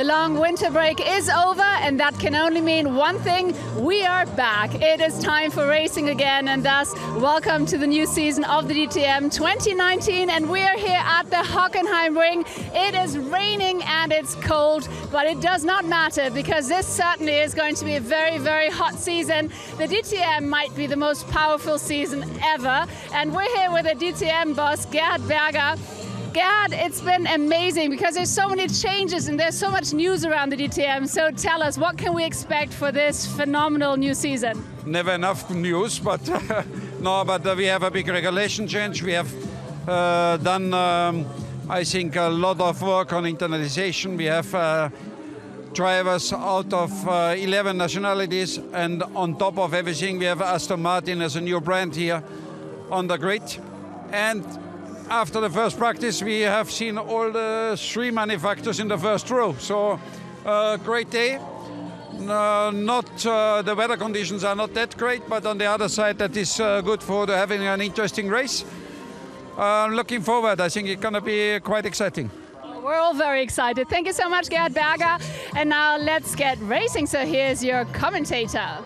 long winter break is over, and that can only mean one thing: we are back. It is time for racing again, and thus welcome to the new season of the DTM 2019, and we are here at the Hockenheim Ring. It is raining and it's cold, but it does not matter, because this certainly is going to be a very, very hot season. The DTM might be the most powerful season ever, and we're here with the DTM boss, Gerhard Berger. Gerhard, it's been amazing because there's so many changes and there's so much news around the DTM. So tell us, what can we expect for this phenomenal new season? Never enough news, but we have a big regulation change. We have done, I think, a lot of work on internationalization. We have drivers out of 11 nationalities, and on top of everything, we have Aston Martin as a new brand here on the grid. And after the first practice, we have seen all the 3 manufacturers in the first row. So, great day. The weather conditions are not that great, but on the other side, that is good for having an interesting race. Looking forward. I think it's going to be quite exciting. We're all very excited. Thank you so much, Gerhard Berger. And now let's get racing. So here's your commentator.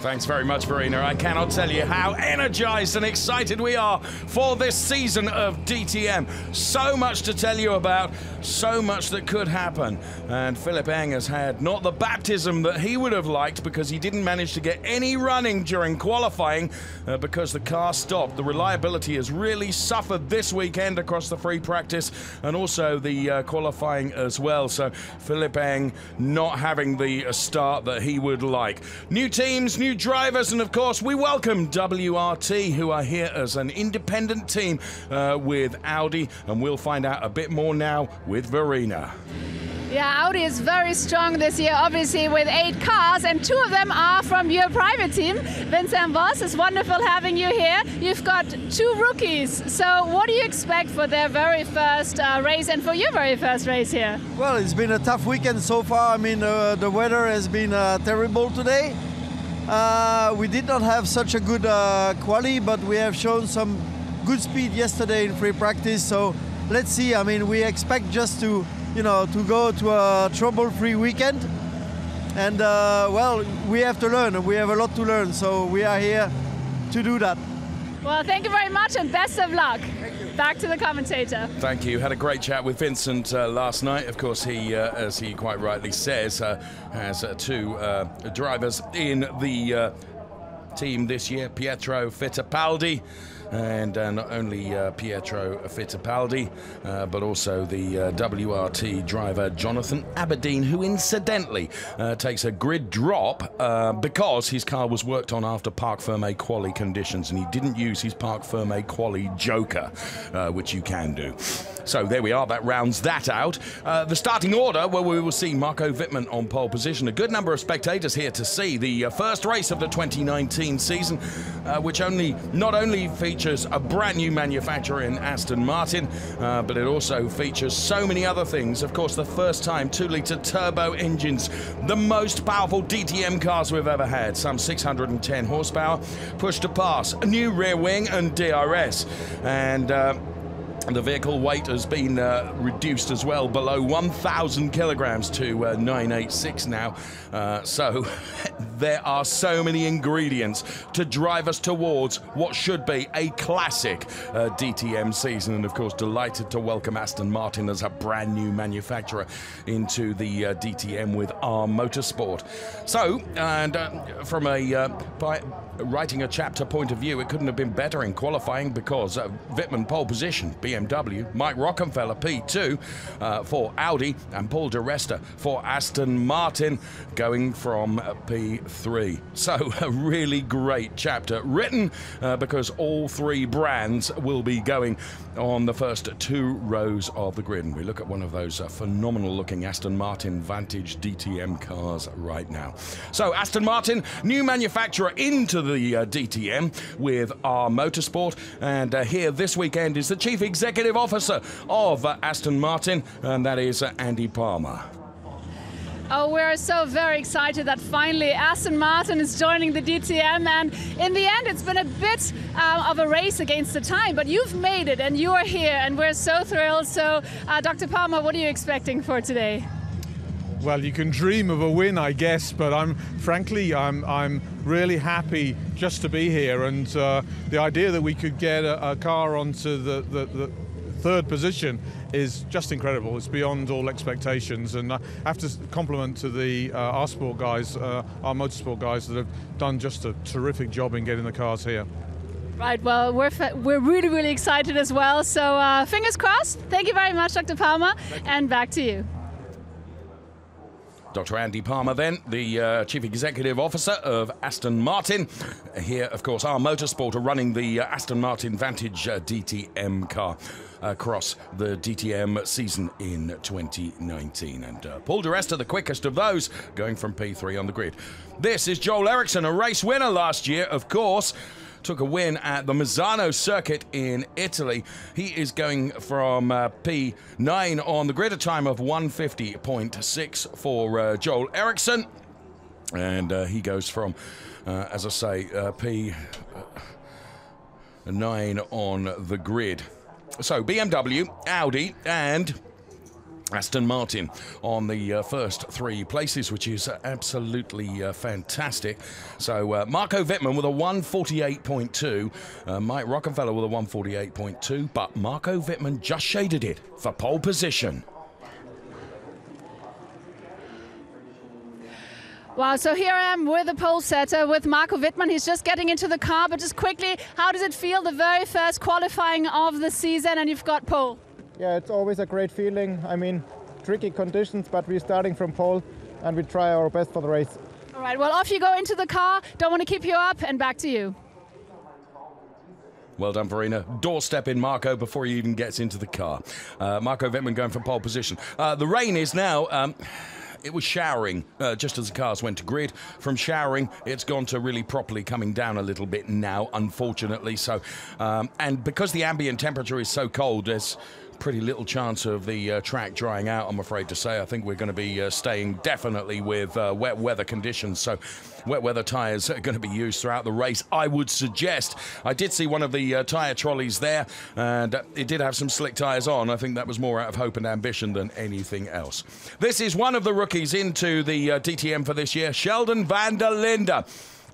Thanks very much, Verena. I cannot tell you how energized and excited we are for this season of DTM. So much to tell you about, so much that could happen. And Philipp Eng has had not the baptism that he would have liked, because he didn't manage to get any running during qualifying because the car stopped. The reliability has really suffered this weekend across the free practice and also the qualifying as well. So Philipp Eng not having the start that he would like. New teams, new drivers, and of course we welcome WRT, who are here as an independent team with Audi, and we'll find out a bit more now with Verena. Yeah, Audi is very strong this year, obviously, with 8 cars, and 2 of them are from your private team. Vincent Voss, it's wonderful having you here. You've got 2 rookies, so what do you expect for their very first race and for your very first race here? Well, it's been a tough weekend so far. I mean, the weather has been terrible today. We did not have such a good quali, but we have shown some good speed yesterday in free practice, so let's see. I mean, we expect just to go to a trouble-free weekend, and well, we have to learn. We have a lot to learn, so we are here to do that. Well, thank you very much and best of luck. Thank you. Back to the commentator. Thank you. Had a great chat with Vincent last night. Of course, he, as he quite rightly says, has 2 drivers in the team this year, Pietro Fittipaldi. And not only Pietro Fittipaldi, but also the WRT driver Jonathan Aberdeen, who incidentally takes a grid drop because his car was worked on after Parc Fermé quali conditions, and he didn't use his Parc Fermé quali joker, which you can do. So there we are, that rounds that out. The starting order, where we will see Marco Wittmann on pole position. A good number of spectators here to see the first race of the 2019 season, which not only features a brand new manufacturer in Aston Martin, but it also features so many other things. Of course, the first time 2-litre turbo engines, the most powerful DTM cars we've ever had, some 610 horsepower, push to pass, a new rear wing and DRS, and the vehicle weight has been reduced as well, below 1,000 kilograms to 986 now. So there are so many ingredients to drive us towards what should be a classic DTM season. And of course, delighted to welcome Aston Martin as a brand new manufacturer into the DTM with ARM Motorsport. So, and from a writing a chapter point of view, it couldn't have been better in qualifying, because Wittmann pole position, BMW, Mike Rockenfeller P2 for Audi, and Paul di Resta for Aston Martin going from P3. So a really great chapter written because all 3 brands will be going on the first 2 rows of the grid. And we look at one of those phenomenal looking Aston Martin Vantage DTM cars right now. So Aston Martin, new manufacturer into the DTM with ARM Motorsport, and here this weekend is the Chief Executive Officer of Aston Martin, and that is Andy Palmer. Oh, we're so very excited that finally Aston Martin is joining the DTM, and in the end it's been a bit of a race against the time, but you've made it and you are here and we're so thrilled. So Dr. Palmer, what are you expecting for today? Well, you can dream of a win, I guess, but I'm really happy just to be here, and the idea that we could get a car onto the third position is just incredible. It's beyond all expectations, and I have to compliment to the our sport guys, our motorsport guys, that have done just a terrific job in getting the cars here. Right, well, we're really, really excited as well, so fingers crossed. Thank you very much, Dr. Palmer, and back to you. Dr. Andy Palmer then, the Chief Executive Officer of Aston Martin. Here, of course, our motorsport are running the Aston Martin Vantage DTM car across the DTM season in 2019. And Paul di Resta, the quickest of those, going from P3 on the grid. This is Joel Eriksson, a race winner last year, of course. Took a win at the Misano circuit in Italy. He is going from P9 on the grid, a time of 150.6 for Joel Eriksson. And he goes from, as I say, P9 on the grid. So BMW, Audi and Aston Martin on the first three places, which is absolutely fantastic. So Marco Wittmann with a 148.2, Mike Rockenfeller with a 148.2, but Marco Wittmann just shaded it for pole position. Wow, so here I am with the pole setter, with Marco Wittmann. He's just getting into the car, but just quickly, how does it feel, the very first qualifying of the season, and you've got pole? Yeah, it's always a great feeling. I mean, tricky conditions, but we're starting from pole and we try our best for the race. All right, well, off you go into the car. Don't want to keep you up, and back to you. Well done, Verena. Doorstep in Marco before he even gets into the car. Marco Wittmann going for pole position. The rain is now... It was showering just as the cars went to grid. From showering, it's gone to really properly coming down a little bit now, unfortunately. So, and because the ambient temperature is so cold, there's pretty little chance of the track drying out, I'm afraid to say. I think we're going to be staying definitely with wet weather conditions. So wet weather tyres are going to be used throughout the race, I would suggest. I did see one of the tyre trolleys there, and it did have some slick tyres on. I think that was more out of hope and ambition than anything else. This is one of the rookies into the DTM for this year, Sheldon van der Linde.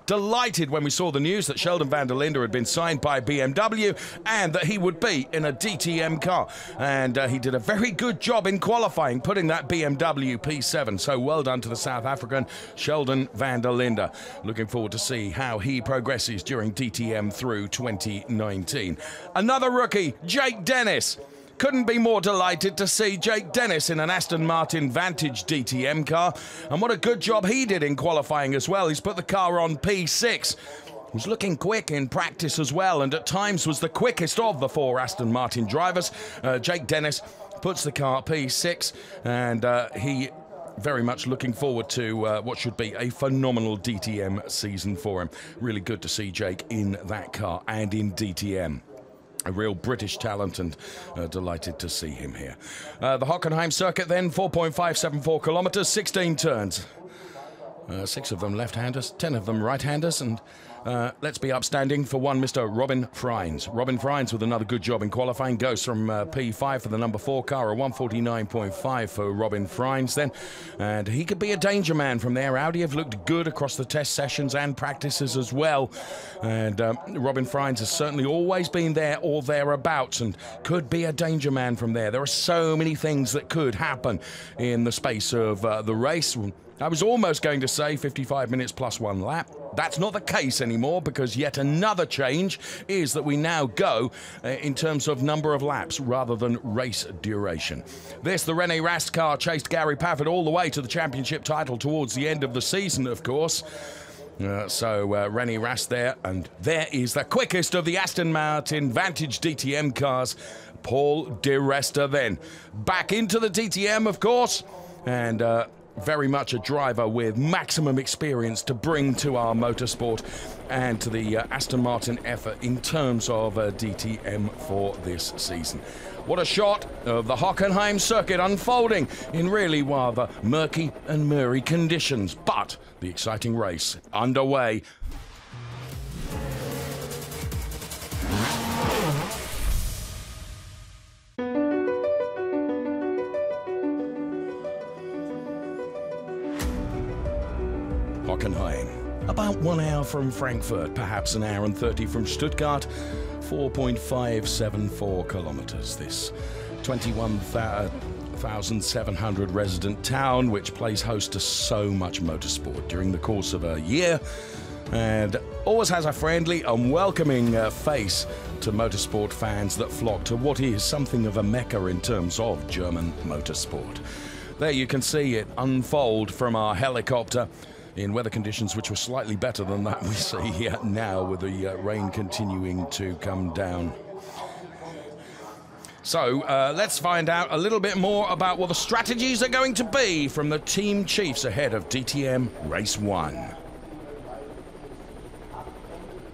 Delighted when we saw the news that Sheldon van der Linde had been signed by BMW and that he would be in a DTM car. And he did a very good job in qualifying, putting that BMW P7. So well done to the South African, Sheldon van der Linde. Looking forward to see how he progresses during DTM through 2019. Another rookie, Jake Dennis. Couldn't be more delighted to see Jake Dennis in an Aston Martin Vantage DTM car. And what a good job he did in qualifying as well. He's put the car on P6. Was looking quick in practice as well, and at times was the quickest of the four Aston Martin drivers. Jake Dennis puts the car P6, and he very much looking forward to what should be a phenomenal DTM season for him. Really good to see Jake in that car and in DTM. A real British talent, and delighted to see him here. The Hockenheim circuit then, 4.574 kilometres, 16 turns. 6 of them left-handers, 10 of them right-handers, and let's be upstanding for one Mr. Robin Freins. Robin Freins with another good job in qualifying, goes from P5 for the number 4 car, a 149.5 for Robin Freins then, and he could be a danger man from there. Audi have looked good across the test sessions and practices as well, and Robin Freins has certainly always been there or thereabouts and could be a danger man from there. There are so many things that could happen in the space of the race. I was almost going to say 55 minutes plus 1 lap. That's not the case anymore, because yet another change is that we now go in terms of number of laps rather than race duration. This, the René Rast car, chased Gary Pafford all the way to the championship title towards the end of the season, of course. René Rast there, and there is the quickest of the Aston Martin Vantage DTM cars, Paul di Resta then. Back into the DTM, of course, and very much a driver with maximum experience to bring to our motorsport and to the Aston Martin effort in terms of DTM for this season. What a shot of the Hockenheim circuit unfolding in really rather murky and mirror conditions, but the exciting race underway. Hockenheim. About 1 hour from Frankfurt, perhaps an hour and 30 from Stuttgart, 4.574 kilometers. This 21,700 resident town, which plays host to so much motorsport during the course of a year, and always has a friendly and welcoming face to motorsport fans that flock to what is something of a mecca in terms of German motorsport. There you can see it unfold from our helicopter in weather conditions which were slightly better than that we see here now, with the rain continuing to come down. So let's find out a little bit more about what the strategies are going to be from the team chiefs ahead of DTM Race 1.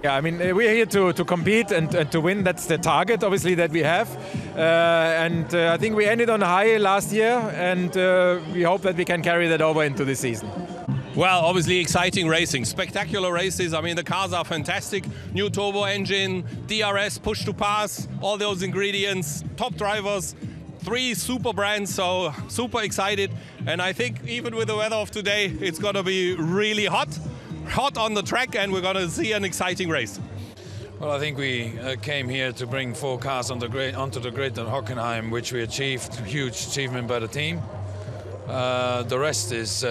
Yeah, I mean, we're here to compete and to win. That's the target, obviously, that we have. I think we ended on a high last year, and we hope that we can carry that over into this season. Well, obviously exciting racing, spectacular races. I mean, the cars are fantastic. New turbo engine, DRS, push to pass, all those ingredients, top drivers, 3 super brands, so super excited. And I think even with the weather of today, it's going to be really hot on the track, and we're going to see an exciting race. Well, I think we came here to bring 4 cars onto the grid at Hockenheim, which we achieved. Huge achievement by the team. The rest is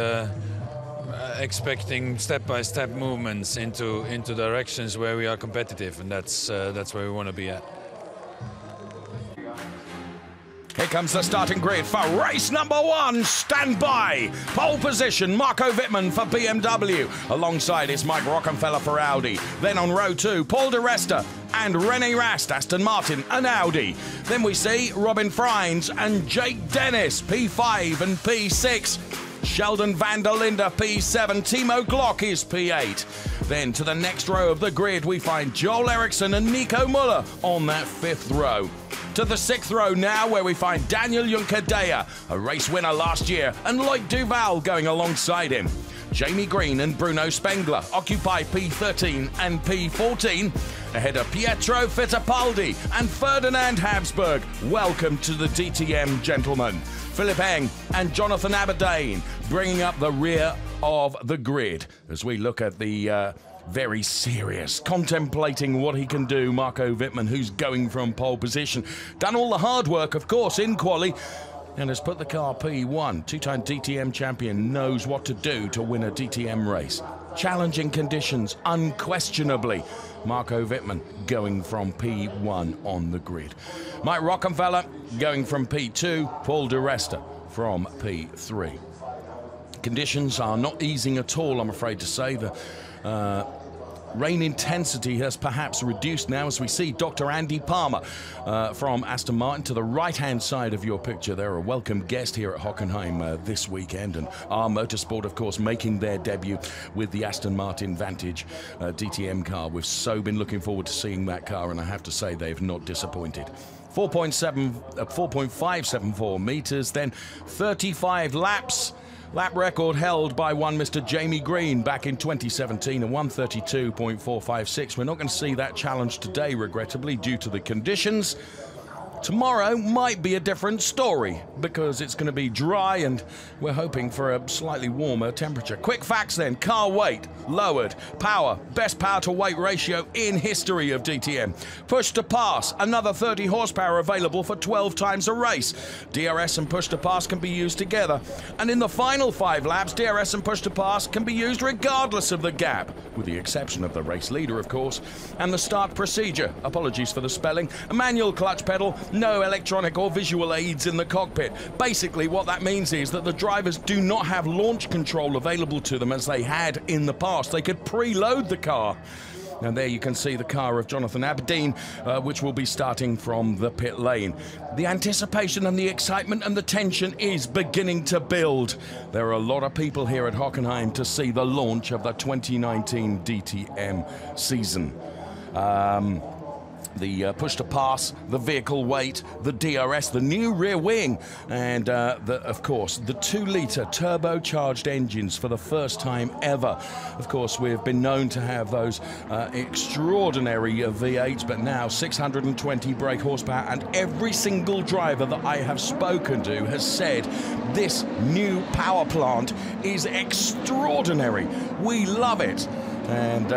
expecting step-by-step movements into directions where we are competitive, and that's where we want to be at. Here comes the starting grid for race number 1. Stand by. Pole position, Marco Wittmann for BMW. Alongside is Mike Rockenfeller for Audi. Then on row 2, Paul di Resta and René Rast, Aston Martin and Audi. Then we see Robin Freins and Jake Dennis, P5 and P6. Sheldon van der Linde, P7. Timo Glock is P8. Then to the next row of the grid, we find Joel Eriksson and Nico Muller on that 5th row. To the 6th row now, where we find Daniel Juncadella, a race winner last year, and Loic Duval going alongside him. Jamie Green and Bruno Spengler occupy P13 and P14, ahead of Pietro Fittipaldi and Ferdinand Habsburg. Welcome to the DTM, gentlemen. Philip Eng and Jonathan Aberdeen bringing up the rear of the grid as we look at the very serious, contemplating what he can do, Marco Wittmann, who's going from pole position. Done all the hard work, of course, in quali, and has put the car P1. 2-time DTM champion knows what to do to win a DTM race. Challenging conditions, unquestionably. Marco Wittmann going from P1 on the grid. Mike Rockenfeller going from P2. Paul di Resta from P3. Conditions are not easing at all, I'm afraid to say. The rain intensity has perhaps reduced now as we see Dr. Andy Palmer from Aston Martin to the right-hand side of your picture. They're a welcome guest here at Hockenheim this weekend, and R Motorsport, of course, making their debut with the Aston Martin Vantage DTM car. We've so been looking forward to seeing that car, and I have to say they've not disappointed. 4.574 meters, then 35 laps. Lap record held by one Mr. Jamie Green back in 2017, a 132.456. We're not going to see that challenge today, regrettably, due to the conditions. Tomorrow might be a different story because it's going to be dry and we're hoping for a slightly warmer temperature. Quick facts then. Car weight lowered. Power, best power to weight ratio in history of DTM. Push to pass, another 30 horsepower available for 12 times a race. DRS and push to pass can be used together. And in the final 5 laps, DRS and push to pass can be used regardless of the gap, with the exception of the race leader, of course. And the start procedure, apologies for the spelling, a manual clutch pedal, no electronic or visual aids in the cockpit. Basically, what that means is that the drivers do not have launch control available to them as they had in the past. They could preload the car. And there you can see the car of Jonathan Aberdeen, which will be starting from the pit lane. The anticipation and the excitement and the tension is beginning to build. There are a lot of people here at Hockenheim to see the launch of the 2019 DTM season. the push to pass, the vehicle weight, the DRS, the new rear wing, and of course the 2-litre turbocharged engines for the first time ever. Of course, we've been known to have those extraordinary V8s, but now 620 brake horsepower, and every single driver that I have spoken to has said this new power plant is extraordinary. We love it. And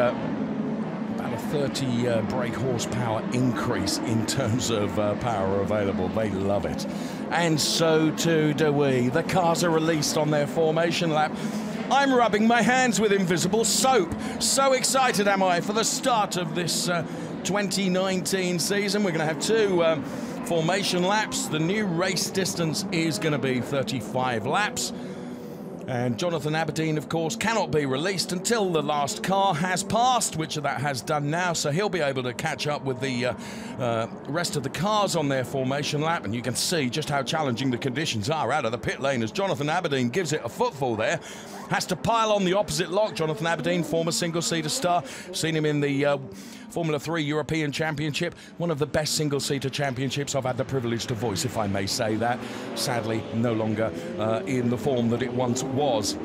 30 brake horsepower increase in terms of power available. They love it. And so too do we. The cars are released on their formation lap. I'm rubbing my hands with invisible soap. So excited am I for the start of this 2019 season. We're going to have 2 formation laps. The new race distance is going to be 35 laps. And Jonathan Aberdeen, of course, cannot be released until the last car has passed, which that has done now, so he'll be able to catch up with the rest of the cars on their formation lap, and you can see just how challenging the conditions are out of the pit lane as Jonathan Aberdeen gives it a footfall there. Has to pile on the opposite lock. Jonathan Aberdeen, former single-seater star. Seen him in the Formula 3 European Championship, one of the best single-seater championships I've had the privilege to voice, if I may say that. Sadly, no longer in the form that it once was.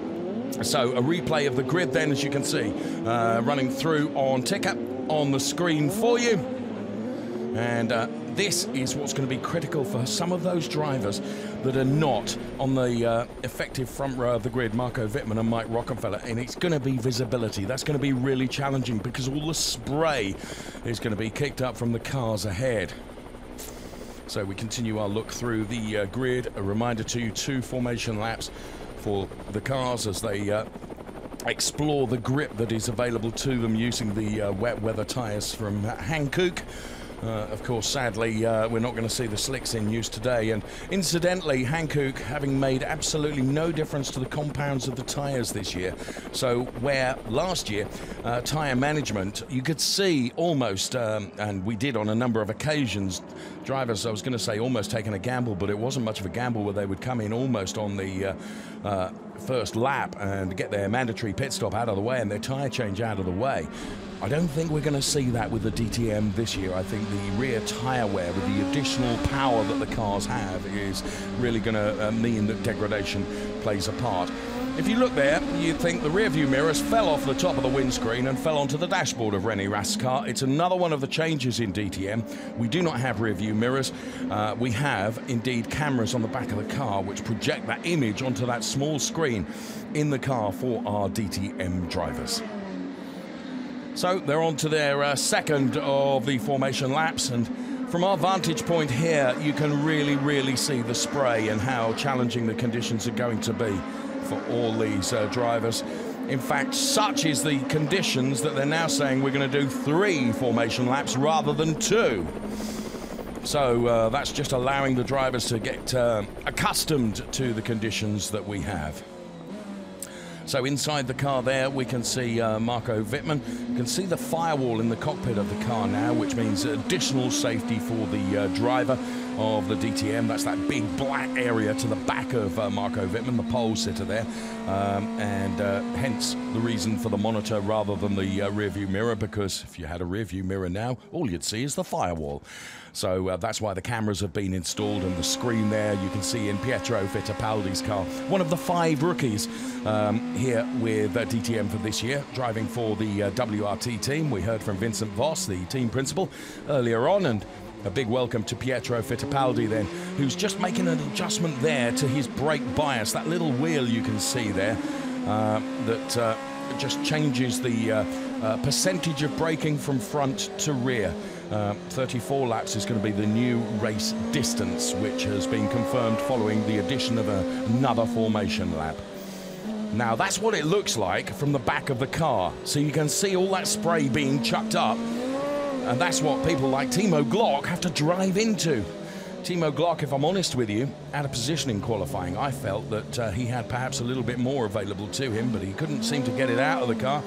So a replay of the grid then, as you can see, running through on ticker on the screen for you. And this is what's going to be critical for some of those drivers that are not on the effective front row of the grid, Marco Wittmann and Mike Rockenfeller, and it's going to be visibility. That's going to be really challenging because all the spray is going to be kicked up from the cars ahead. So we continue our look through the grid. A reminder to you, 2 formation laps for the cars as they explore the grip that is available to them using the wet weather tyres from Hankook. Of course, sadly, we're not going to see the slicks in use today. And incidentally, Hankook having made absolutely no difference to the compounds of the tyres this year. So where last year, tyre management, you could see almost, and we did on a number of occasions, drivers, I was going to say almost taking a gamble, but it wasn't much of a gamble where they would come in almost on the first lap and get their mandatory pit stop out of the way and their tyre change out of the way. I don't think we're going to see that with the DTM this year. I think the rear tyre wear with the additional power that the cars have is really going to mean that degradation plays a part. If you look there, you'd think the rear view mirrors fell off the top of the windscreen and fell onto the dashboard of René Rast's car. It's another one of the changes in DTM. We do not have rear view mirrors. We have, indeed, cameras on the back of the car which project that image onto that small screen in the car for our DTM drivers. So they're on to their second of the formation laps, and from our vantage point here, you can really see the spray and how challenging the conditions are going to be for all these drivers. In fact, such is the conditions that they're now saying we're going to do 3 formation laps rather than 2. So that's just allowing the drivers to get accustomed to the conditions that we have. So inside the car there, we can see Marco Wittmann. You can see the firewall in the cockpit of the car now, which means additional safety for the driver of the DTM. That's that big black area to the back of Marco Wittmann, the pole sitter there. And hence the reason for the monitor rather than the rear view mirror, because if you had a rear view mirror now, all you'd see is the firewall. So that's why the cameras have been installed, and the screen there you can see in Pietro Fittipaldi's car. One of the 5 rookies here with DTM for this year, driving for the WRT team. We heard from Vincent Voss, the team principal, earlier on, and a big welcome to Pietro Fittipaldi then, who's just making an adjustment there to his brake bias. That little wheel you can see there that just changes the percentage of braking from front to rear. 34 laps is going to be the new race distance, which has been confirmed following the addition of another formation lap. Now that's what it looks like from the back of the car. So you can see all that spray being chucked up, and that's what people like Timo Glock have to drive into. Timo Glock, if I'm honest with you, out of position in qualifying. I felt that he had perhaps a little bit more available to him, but he couldn't seem to get it out of the car.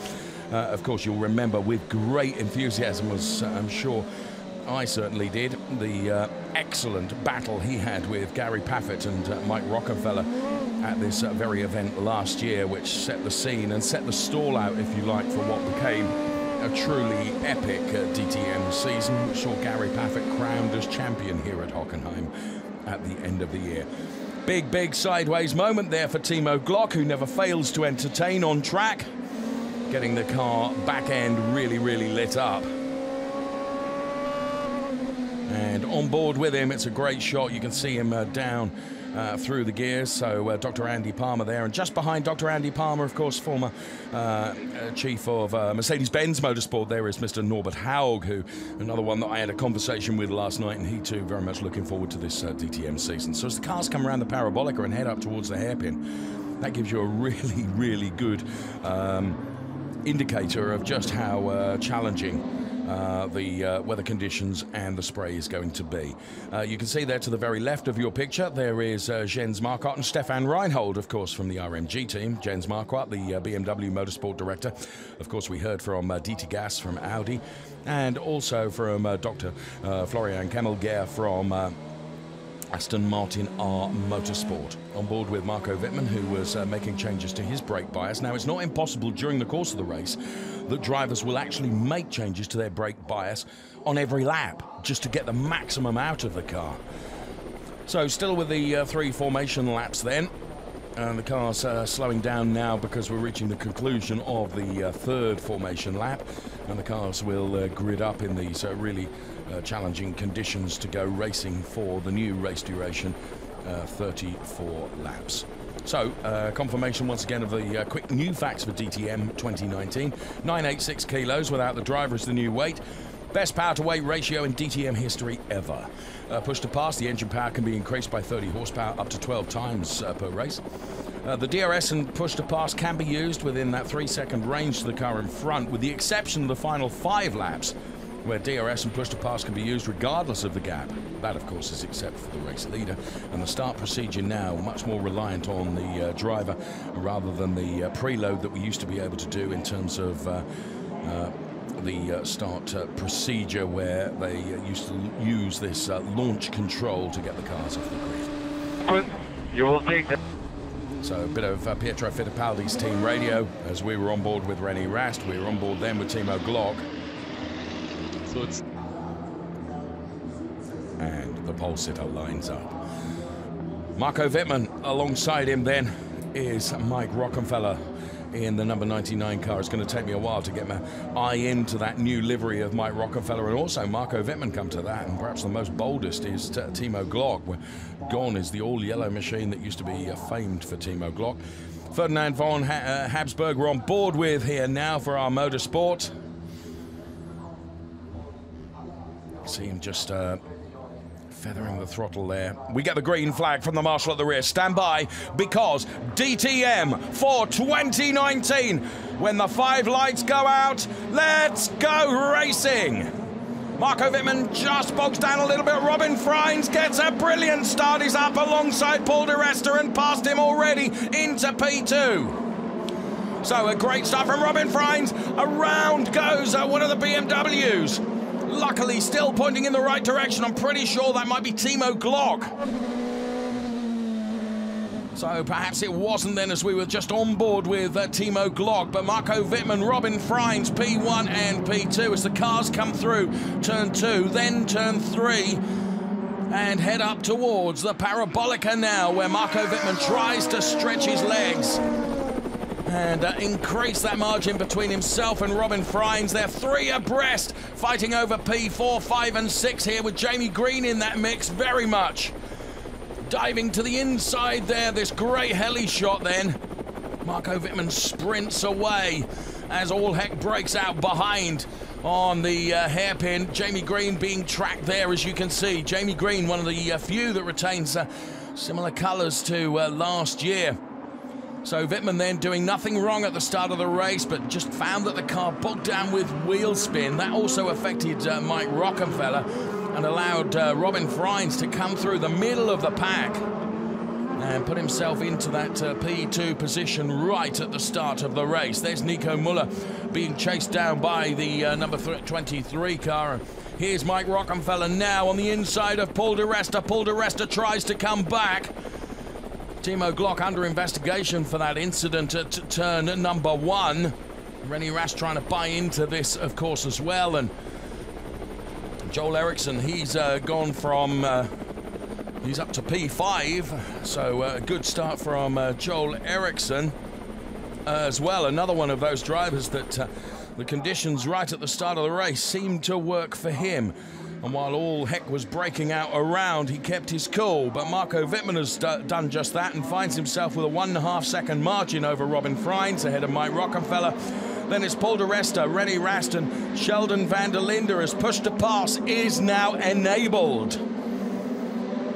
Of course, you'll remember with great enthusiasm, as I'm sure I certainly did, the excellent battle he had with Gary Paffett and Mike Rockenfeller at this very event last year, which set the scene and set the stall out, if you like, for what became a truly epic DTM season. We saw Gary Paffett crowned as champion here at Hockenheim at the end of the year. Big sideways moment there for Timo Glock, who never fails to entertain on track, getting the car back end really lit up. And on board with him, it's a great shot. You can see him down through the gears. So Dr. Andy Palmer there. And just behind Dr. Andy Palmer, of course, former chief of Mercedes-Benz Motorsport, there is Mr. Norbert Haug, who another one that I had a conversation with last night, and he too very much looking forward to this DTM season. So as the cars come around the Parabolica and head up towards the hairpin, that gives you a really good indicator of just how challenging the weather conditions and the spray is going to be. You can see there to the very left of your picture, there is Jens Marquardt and Stefan Reinhold, of course, from the RMG team. Jens Marquardt, the BMW Motorsport Director. Of course, we heard from DT Gas from Audi, and also from Dr. Florian Kemmelger from Aston Martin R Motorsport. On board with Marco Wittmann, who was making changes to his brake bias. Now, it's not impossible during the course of the race that drivers will actually make changes to their brake bias on every lap, just to get the maximum out of the car. So still with the 3 formation laps then, and the car's slowing down now because we're reaching the conclusion of the 3rd formation lap, and the cars will grid up in these really challenging conditions to go racing for the new race duration, 34 laps. So, confirmation once again of the quick new facts for DTM 2019. 986 kilos without the driver is the new weight. Best power to weight ratio in DTM history ever. Push to pass, the engine power can be increased by 30 horsepower up to 12 times per race. The DRS and push to pass can be used within that 3-second range to the car in front, with the exception of the final 5 laps, where DRS and push to pass can be used regardless of the gap. That, of course, is except for the race leader. And the start procedure now much more reliant on the driver rather than the preload that we used to be able to do in terms of the start procedure, where they used to use this launch control to get the cars off the grid. You will take that. So a bit of Pietro Fittipaldi's team radio as we were on board with René Rast. We were on board then with Timo Glock. So it's... And the pole sitter lines up. Marco Wittmann, alongside him then is Mike Rockenfeller in the number 99 car. It's going to take me a while to get my eye into that new livery of Mike Rockenfeller, and also Marco Wittmann come to that. And perhaps the most boldest is Timo Glock, where gone is the all-yellow machine that used to be famed for Timo Glock. Ferdinand von Habsburg we're on board with here now for our motorsport. See him just feathering the throttle there. We get the green flag from the marshal at the rear. Stand by, because DTM for 2019. When the 5 lights go out, let's go racing. Marco Wittmann just bogs down a little bit. Robin Freins gets a brilliant start. He's up alongside Paul di Resta and past him already into P2. So a great start from Robin Freins. Around goes one of the BMWs. Luckily, still pointing in the right direction. I'm pretty sure that might be Timo Glock. So perhaps it wasn't then, as we were just on board with Timo Glock, but Marco Wittmann, Robin Freins, P1 and P2 as the cars come through turn 2, then turn 3, and head up towards the Parabolica now, where Marco Wittmann tries to stretch his legs and increase that margin between himself and Robin Freins. They're 3 abreast, fighting over P4, 5 and 6 here, with Jamie Green in that mix very much. Diving to the inside there, this great heli shot then. Marco Wittmann sprints away as all heck breaks out behind on the hairpin. Jamie Green being tracked there, as you can see. Jamie Green, one of the few that retains similar colours to last year. So Wittmann then doing nothing wrong at the start of the race, but just found that the car bogged down with wheel spin. That also affected Mike Rockenfeller and allowed Robin Freins to come through the middle of the pack and put himself into that P2 position right at the start of the race. There's Nico Müller being chased down by the number 23 car. Here's Mike Rockenfeller now on the inside of Paul di Resta. Paul di Resta tries to come back. Timo Glock under investigation for that incident at turn number 1. Rennie Rast trying to buy into this, of course, as well. And Joel Eriksson, he's gone from, he's up to P5. So a good start from Joel Eriksson as well. Another one of those drivers that the conditions right at the start of the race seemed to work for him. And while all heck was breaking out around, he kept his cool. But Marco Wittmann has done just that and finds himself with a 1.5 second margin over Robin Freins ahead of Mike Rockenfeller. Then it's Paul di Resta, Rennie Rast and Sheldon van der Linde as push to pass is now enabled.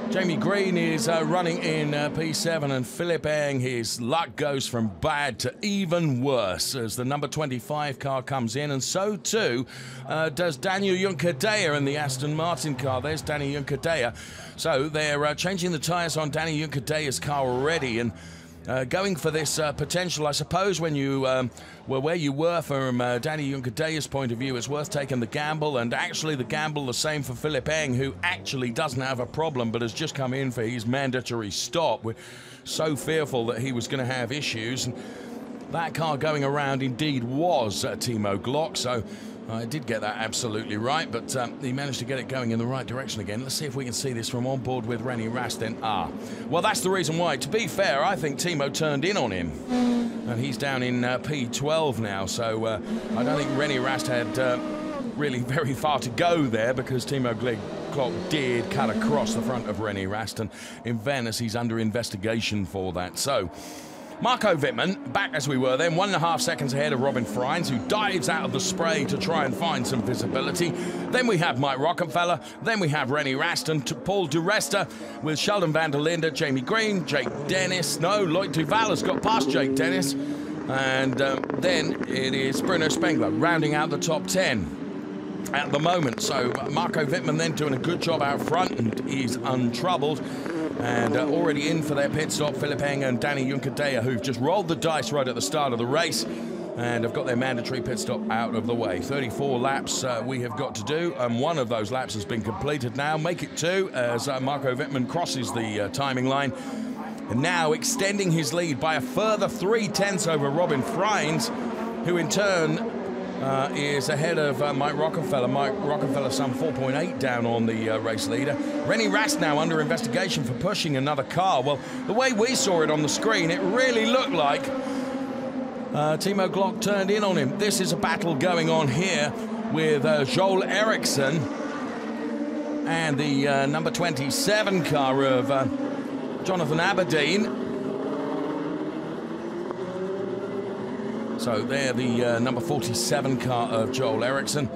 Jamie Green is running in P7, and Philipp Eng, his luck goes from bad to even worse as the number 25 car comes in, and so too does Daniel Juncadella in the Aston Martin car. There's Daniel Juncadella. So they're changing the tyres on Daniel Juncadella's car already, and going for this potential. I suppose when you were where you were from Danny Juncadella's point of view, it's worth taking the gamble, and actually the gamble the same for Philipp Eng, who actually doesn't have a problem but has just come in for his mandatory stop. We're so fearful that he was going to have issues, and that car going around indeed was Timo Glock, so I did get that absolutely right, but he managed to get it going in the right direction again. Let's see if we can see this from on board with Rennie Rast then. Well, that's the reason why. To be fair, I think Timo turned in on him, and he's down in P12 now, so I don't think Rennie Rast had really very far to go there, because Timo Glock did cut across the front of Rennie Rast, and in fairness, he's under investigation for that. So Marco Wittmann, back as we were then, 1.5 seconds ahead of Robin Freins, who dives out of the spray to try and find some visibility. Then we have Mike Rockenfeller, then we have Rennie Rast and Paul di Resta with Sheldon van der Linde, Jamie Green, Jake Dennis. No, Loic Duval has got past Jake Dennis. And then it is Bruno Spengler rounding out the top 10 at the moment. So Marco Wittmann then doing a good job out front, and he's untroubled. And already in for their pit stop, Philipp Eng and Danny Juncadella, who've just rolled the dice right at the start of the race and have got their mandatory pit stop out of the way. 34 laps we have got to do, and one of those laps has been completed now. Make it 2 as Marco Wittmann crosses the timing line, and now extending his lead by a further 0.3 over Robin Freins, who in turn is ahead of Mike Rockenfeller. Mike Rockenfeller some 4.8 down on the race leader. Rennie Rast now under investigation for pushing another car. Well, the way we saw it on the screen, it really looked like Timo Glock turned in on him. This is a battle going on here with Joel Eriksson and the number 27 car of Jonathan Aberdeen. So there, the number 47 car of Joel Eriksson.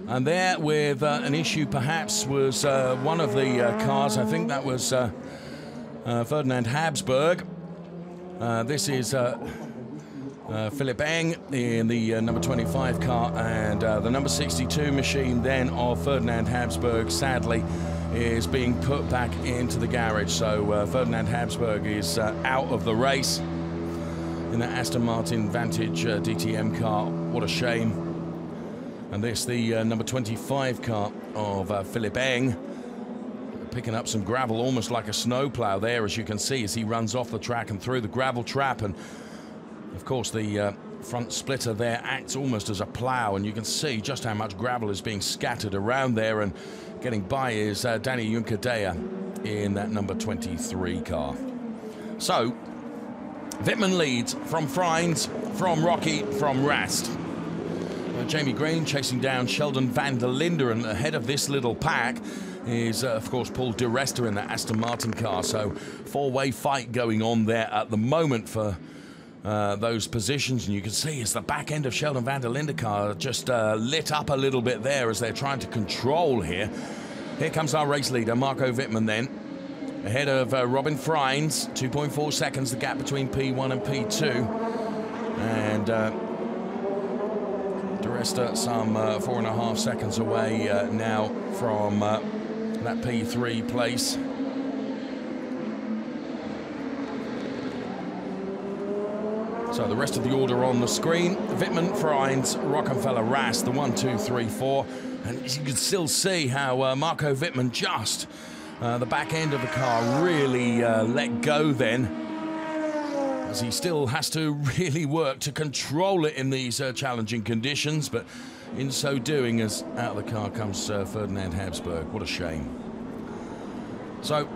And there with an issue perhaps was one of the cars, I think that was Ferdinand Habsburg. This is Philipp Eng in the number 25 car, and the number 62 machine then of Ferdinand Habsburg sadly is being put back into the garage. So Ferdinand Habsburg is out of the race in that Aston Martin Vantage DTM car. What a shame. And this, the number 25 car of Philipp Eng, picking up some gravel almost like a snowplow there, as you can see, as he runs off the track and through the gravel trap. And of course the front splitter there acts almost as a plow, and you can see just how much gravel is being scattered around there. And getting by is Danny Juncadella in that number 23 car. So Wittmann leads from Freins, from Rocky, from Rast. Jamie Green chasing down Sheldon van der Linde, and ahead of this little pack is, of course, Paul di Resta in the Aston Martin car. So four-way fight going on there at the moment for those positions. And you can see as the back end of Sheldon van der Linde car just lit up a little bit there as they're trying to control here. Here comes our race leader, Marco Wittmann then, ahead of Robin Freins, 2.4 seconds, the gap between P1 and P2. And di Resta some 4.5 seconds away now from that P3 place. So the rest of the order on the screen: Wittmann, Freins, Rockenfeller, Rast, the 1, 2, 3, 4. And you can still see how Marco Wittmann just the back end of the car really let go then, as he still has to really work to control it in these challenging conditions, but in so doing, as out of the car comes Ferdinand Habsburg. What a shame. So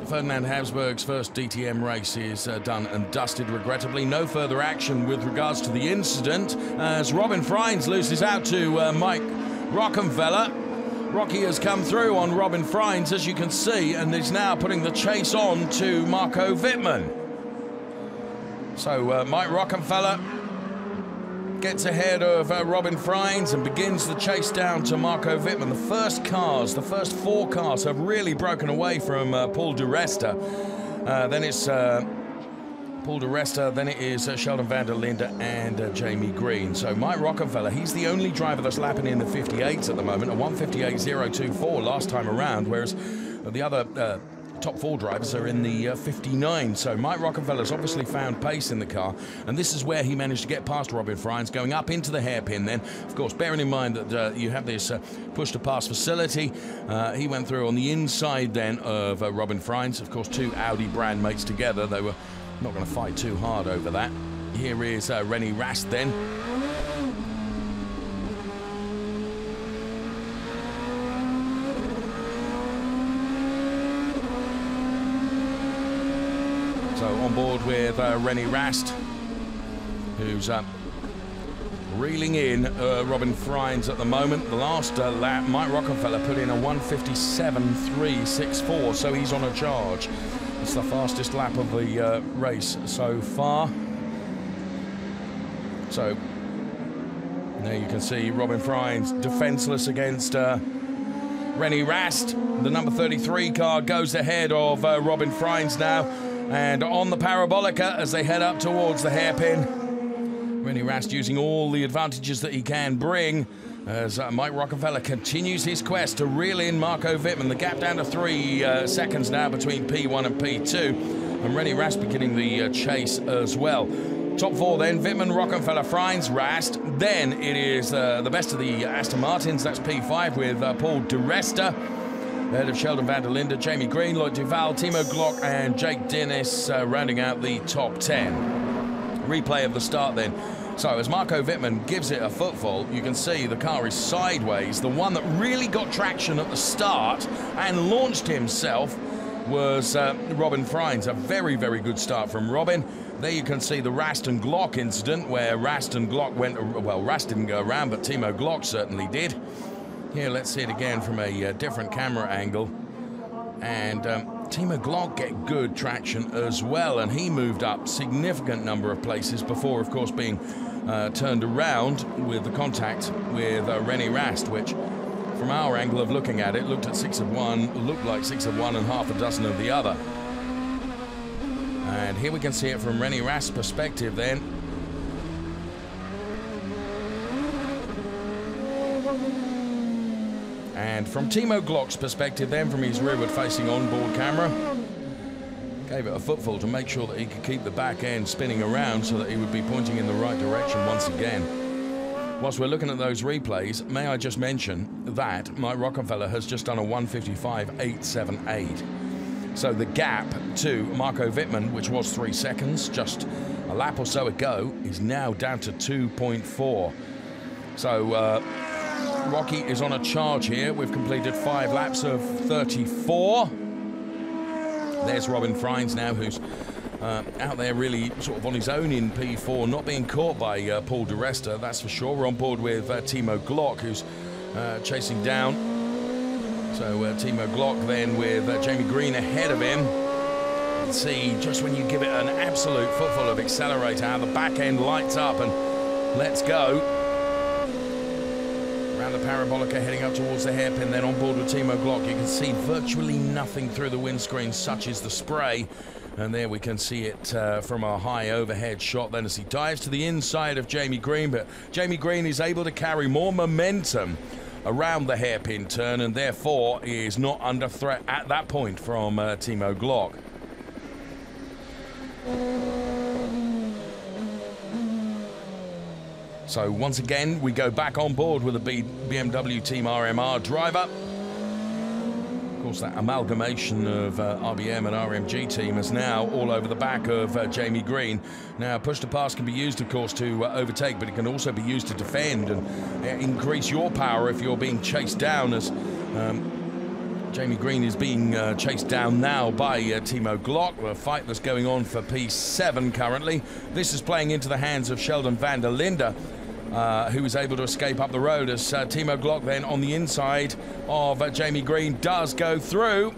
Ferdinand Habsburg's first DTM race is done and dusted, regrettably. No further action with regards to the incident as Robin Freins loses out to Mike Rockenfeller. Rocky has come through on Robin Freins, as you can see, and is now putting the chase on to Marco Wittmann. So Mike Rockenfeller gets ahead of Robin Freins and begins the chase down to Marco Wittmann. The first 4 cars have really broken away from Paul di Resta. Then it's Paul di Resta, then it is Sheldon van der Linde and Jamie Green. So Mike Rockenfeller, he's the only driver that's lapping in the 58s at the moment, a 1:58.024 last time around, whereas the other top 4 drivers are in the 59. So Mike Rockenfeller's obviously found pace in the car, and this is where he managed to get past Robin Freins, going up into the hairpin then. Of course, bearing in mind that you have this push-to-pass facility, he went through on the inside then of Robin Freins. Of course, 2 Audi brand mates together. They were not going to fight too hard over that. Here is René Rast then. So on board with René Rast, who's reeling in Robin Freins at the moment. The last lap, Mike Rockenfeller put in a 1:57.364, so he's on a charge. It's the fastest lap of the race so far. So there you can see Robin Freins defenseless against René Rast. The number 33 car goes ahead of Robin Freins now. And on the Parabolica as they head up towards the hairpin, René Rast using all the advantages that he can bring as Mike Rockenfeller continues his quest to reel in Marco Wittmann. The gap down to 3 seconds now between P1 and P2, and René Rast beginning the chase as well. Top 4 then, Wittmann, Rockenfeller, Freins, Rast. Then it is the best of the Aston Martins, that's P5 with Paul di Resta, ahead of Sheldon van der Linde, Jamie Green, Lloyd Duval, Timo Glock and Jake Dennis rounding out the top 10. Replay of the start then. So as Marco Wittmann gives it a footfall, you can see the car is sideways. The one that really got traction at the start and launched himself was Robin Freins. A very, very good start from Robin. There you can see the Rast and Glock incident where Rast and Glock went, well, Rast didn't go around, but Timo Glock certainly did. Here, let's see it again from a different camera angle. And Timo Glock get good traction as well, and he moved up significant number of places before, of course, being turned around with the contact with René Rast, which, from our angle of looking at it, looked at 6 of one, looked like 6 of one and half a dozen of the other. And here we can see it from René Rast's perspective then. And from Timo Glock's perspective then, from his rearward-facing onboard camera, gave it a footfall to make sure that he could keep the back end spinning around so that he would be pointing in the right direction once again. Whilst we're looking at those replays, may I just mention that Mike Rockenfeller has just done a 1:55.878. So the gap to Marco Wittmann, which was 3 seconds just a lap or so ago, is now down to 2.4. So Rocky is on a charge here. We've completed 5 laps of 34. There's Robin Freins now, who's out there really sort of on his own in P4, not being caught by Paul di Resta, that's for sure. We're on board with Timo Glock, who's chasing down. So Timo Glock then with Jamie Green ahead of him. Let's see, just when you give it an absolute footful of accelerator, how the back end lights up and let's go. Around the Parabolica, heading up towards the hairpin, then on board with Timo Glock. You can see virtually nothing through the windscreen, such is the spray. And there we can see it from a high overhead shot then as he dives to the inside of Jamie Green. But Jamie Green is able to carry more momentum around the hairpin turn and therefore is not under threat at that point from Timo Glock. So once again, we go back on board with the BMW Team RMR driver. Of course, that amalgamation of RBM and RMG team is now all over the back of Jamie Green. Now, push to pass can be used, of course, to overtake, but it can also be used to defend and increase your power if you're being chased down, as Jamie Green is being chased down now by Timo Glock. A fight that's going on for P7 currently. This is playing into the hands of Sheldon van der Linde, who was able to escape up the road, as Timo Glock then on the inside of Jamie Green does go through.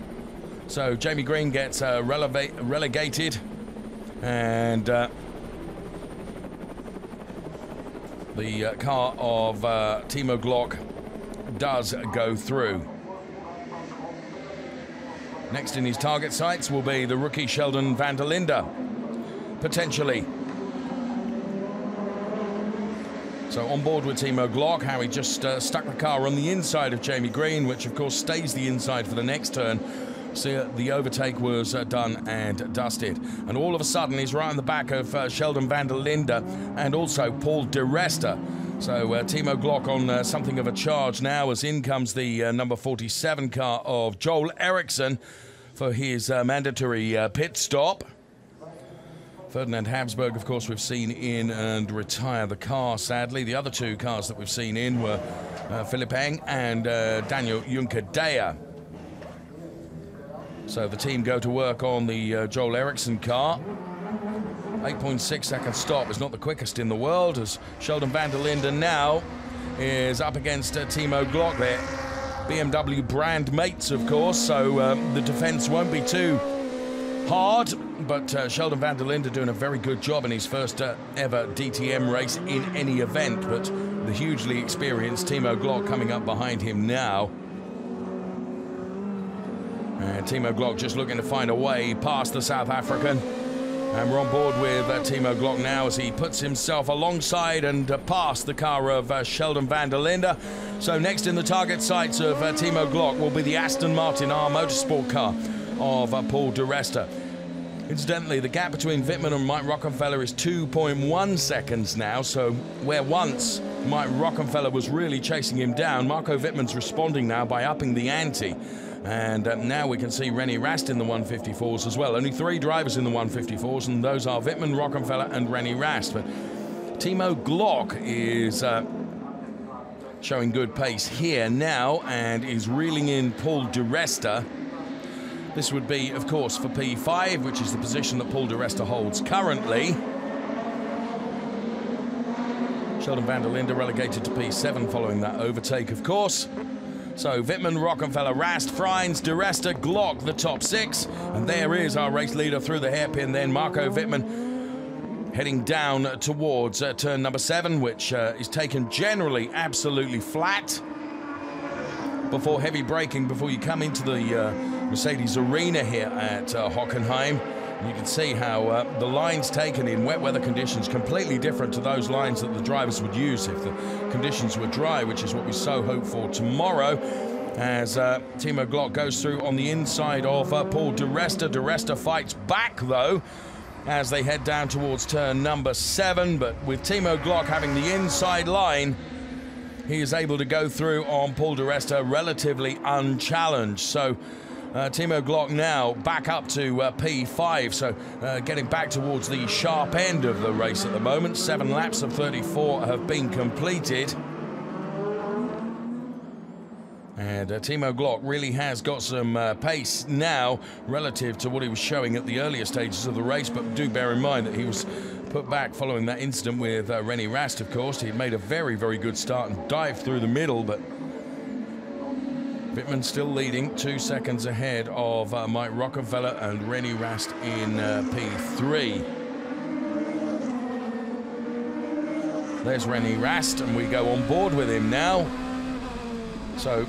So Jamie Green gets relegated, and the car of Timo Glock does go through. Next in his target sights will be the rookie Sheldon van der Linde, potentially. So on board with Timo Glock, how he just stuck the car on the inside of Jamie Green, which of course stays the inside for the next turn. So the overtake was done and dusted. And all of a sudden he's right on the back of Sheldon van der Linde and also Paul de Resta. So Timo Glock on something of a charge now, as in comes the number 47 car of Joel Eriksson for his mandatory pit stop. Ferdinand Habsburg, of course, we've seen in and retire the car, sadly. The other two cars that we've seen in were Philipp Eng and Daniel Juncker-Deyer. So the team go to work on the Joel Eriksson car. 8.6 second stop is not the quickest in the world, as Sheldon van der Linde now is up against Timo Glock there. BMW brand mates, of course, so the defense won't be too hard, but Sheldon van der Linde doing a very good job in his first ever DTM race in any event, but the hugely experienced Timo Glock coming up behind him now. And Timo Glock just looking to find a way past the South African. And we're on board with Timo Glock now as he puts himself alongside and past the car of Sheldon van der Linde. So next in the target sights of Timo Glock will be the Aston Martin R Motorsport car of Paul de Resta. Incidentally, the gap between Wittmann and Mike Rockenfeller is 2.1 seconds now, so where once Mike Rockenfeller was really chasing him down, Marco Wittmann's responding now by upping the ante. And now we can see René Rast in the 154s as well. Only 3 drivers in the 154s, and those are Wittmann, Rockenfeller and René Rast. But Timo Glock is showing good pace here now and is reeling in Paul de Resta. This would be, of course, for P5, which is the position that Paul de Resta holds currently. Sheldon van der Linde relegated to P7 following that overtake, of course. So Wittmann, Rockenfeller, Rast, Freins, de Resta, Glock, the top 6. And there is our race leader through the hairpin then, Marco Wittmann, heading down towards turn number 7, which is taken generally absolutely flat. Before heavy braking, before you come into the Mercedes arena here at Hockenheim. You can see how the lines taken in wet weather conditions completely different to those lines that the drivers would use if the conditions were dry, which is what we so hope for tomorrow, as Timo Glock goes through on the inside of Paul de Resta. De Resta fights back, though, as they head down towards turn number 7, but with Timo Glock having the inside line, he is able to go through on Paul de Resta relatively unchallenged. So Timo Glock now back up to P5, so getting back towards the sharp end of the race at the moment. 7 laps of 34 have been completed. And Timo Glock really has got some pace now relative to what he was showing at the earlier stages of the race, but do bear in mind that he was put back following that incident with René Rast, of course. He made a very, very good start and dived through the middle, but Wittmann still leading, 2 seconds ahead of Mike Rockenfeller and René Rast in P3. There's René Rast, and we go on board with him now. So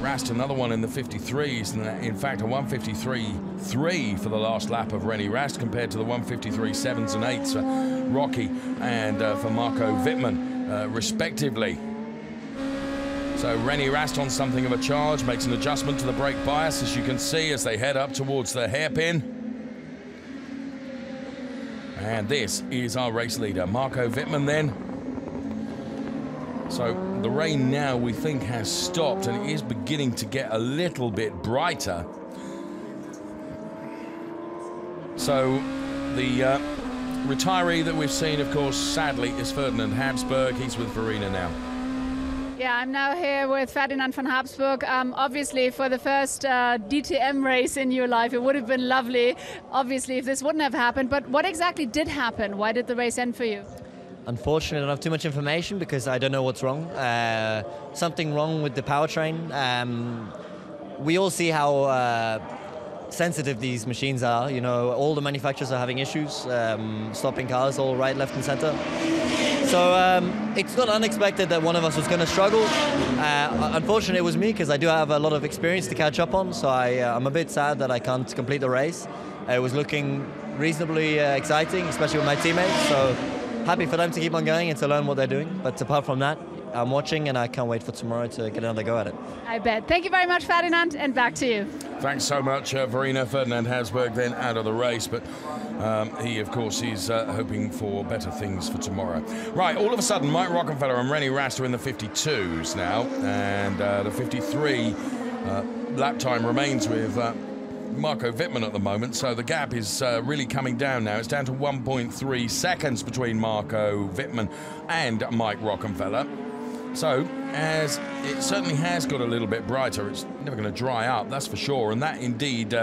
Rast, another one in the 53s, and in fact a 153.3 for the last lap of René Rast compared to the 153.7s and 8s for Rocky and for Marco Wittmann, respectively. So René Rast on something of a charge, makes an adjustment to the brake bias, as you can see, as they head up towards the hairpin. And this is our race leader, Marco Wittmann then. So the rain now, we think, has stopped, and it is beginning to get a little bit brighter. So the retiree that we've seen, of course, sadly, is Ferdinand Habsburg. He's with Verena now. Yeah, I'm now here with Ferdinand van Habsburg. Obviously, for the first DTM race in your life, it would have been lovely, obviously, if this wouldn't have happened. But what exactly did happen? Why did the race end for you? Unfortunately, I don't have too much information because I don't know what's wrong. Something wrong with the powertrain. We all see how sensitive these machines are. You know, all the manufacturers are having issues, stopping cars all right, left and center. So it's not unexpected that one of us was going to struggle. Unfortunately, it was me because I do have a lot of experience to catch up on. So I'm a bit sad that I can't complete the race. It was looking reasonably exciting, especially with my teammates. So happy for them to keep on going and to learn what they're doing. But apart from that, I'm watching and I can't wait for tomorrow to get another go at it. I bet. Thank you very much, Ferdinand, and back to you. Thanks so much, Verena. Ferdinand Habsburg then out of the race, but he, of course, is hoping for better things for tomorrow. Right, all of a sudden, Mike Rockenfeller and René Rast are in the 52s now, and the 53 lap time remains with Marco Wittmann at the moment, so the gap is really coming down now. It's down to 1.3 seconds between Marco Wittmann and Mike Rockenfeller. So, as it certainly has got a little bit brighter, it's never going to dry up, that's for sure, and that indeed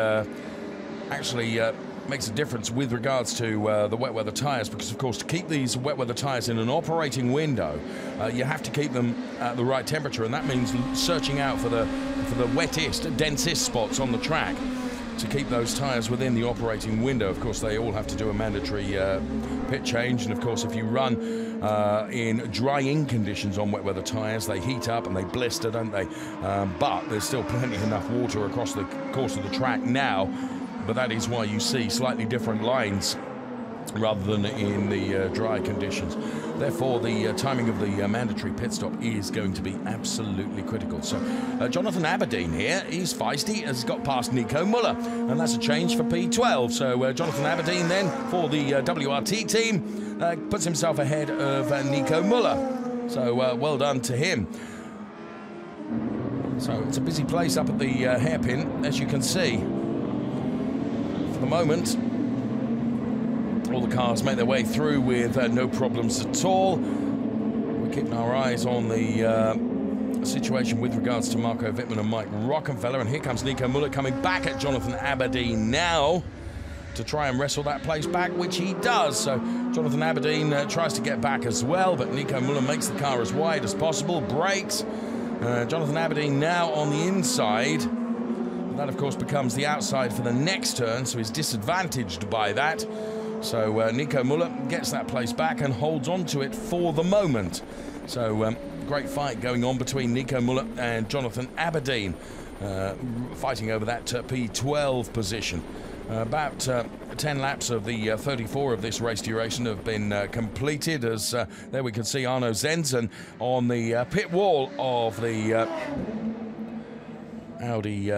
actually makes a difference with regards to the wet weather tyres, because of course to keep these wet weather tyres in an operating window, you have to keep them at the right temperature, and that means searching out for the wettest, densest spots on the track to keep those tyres within the operating window. Of course, they all have to do a mandatory pit change, and of course if you run in drying conditions on wet weather tyres, they heat up and they blister, don't they? But there's still plenty enough water across the course of the track now, but that is why you see slightly different lines rather than in the dry conditions. Therefore, the timing of the mandatory pit stop is going to be absolutely critical. So, Jonathan Aberdeen here, he's feisty, has got past Nico Muller, and that's a change for P12. So, Jonathan Aberdeen then, for the WRT team, puts himself ahead of Nico Muller. So, well done to him. So, it's a busy place up at the hairpin, as you can see. For the moment, all the cars make their way through with no problems at all. We're keeping our eyes on the situation with regards to Marco Wittmann and Mike Rockenfeller, and here comes Nico Muller coming back at Jonathan Aberdeen now to try and wrestle that place back, which he does. So Jonathan Aberdeen tries to get back as well, but Nico Muller makes the car as wide as possible, brakes. Jonathan Aberdeen now on the inside. That, of course, becomes the outside for the next turn, so he's disadvantaged by that. So Nico Muller gets that place back and holds on to it for the moment. So great fight going on between Nico Muller and Jonathan Aberdeen, fighting over that P12 position. About 10 laps of the 34 of this race duration have been completed, as there we can see Arno Zenzen on the pit wall of the Audi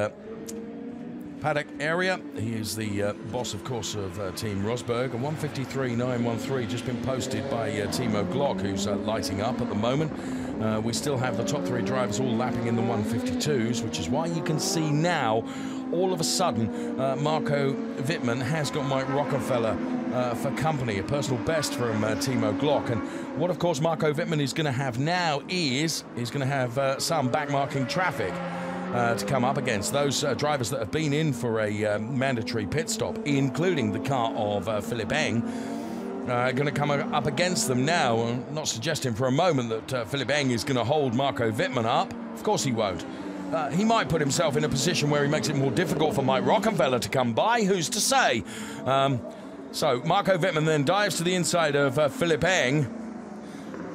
paddock area. He is the boss, of course, of Team Rosberg, and 153.913 just been posted by Timo Glock, who's lighting up at the moment. We still have the top three drivers all lapping in the 152s, which is why you can see now, all of a sudden, Marco Wittmann has got Mike Rockenfeller for company, a personal best from Timo Glock. And what, of course, Marco Wittmann is going to have now is he's going to have some backmarking traffic to come up against those drivers that have been in for a mandatory pit stop, including the car of Philipp Eng. Going to come up against them now. I'm not suggesting for a moment that Philipp Eng is going to hold Marco Wittmann up. Of course he won't. He might put himself in a position where he makes it more difficult for Mike Rockenfeller to come by. Who's to say? So Marco Wittmann then dives to the inside of Philipp Eng.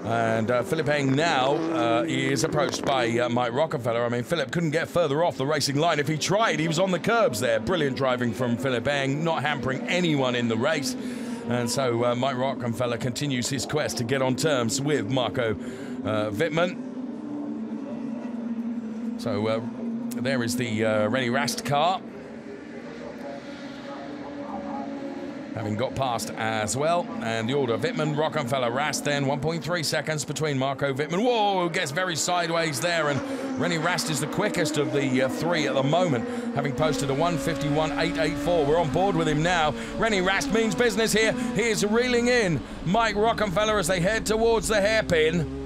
And Philipp Eng now is approached by Mike Rockenfeller. I mean, Philipp couldn't get further off the racing line. If he tried, he was on the curbs there. Brilliant driving from Philipp Eng, not hampering anyone in the race. And so Mike Rockenfeller continues his quest to get on terms with Marco Wittmann. So there is the René Rast car. having got past as well. And the order: Wittmann, Rockenfeller, Rast, then 1.3 seconds between Marco Wittmann. Whoa, gets very sideways there, and René Rast is the quickest of the three at the moment, having posted a 1:51.884. We're on board with him now. René Rast means business here. He is reeling in Mike Rockenfeller as they head towards the hairpin.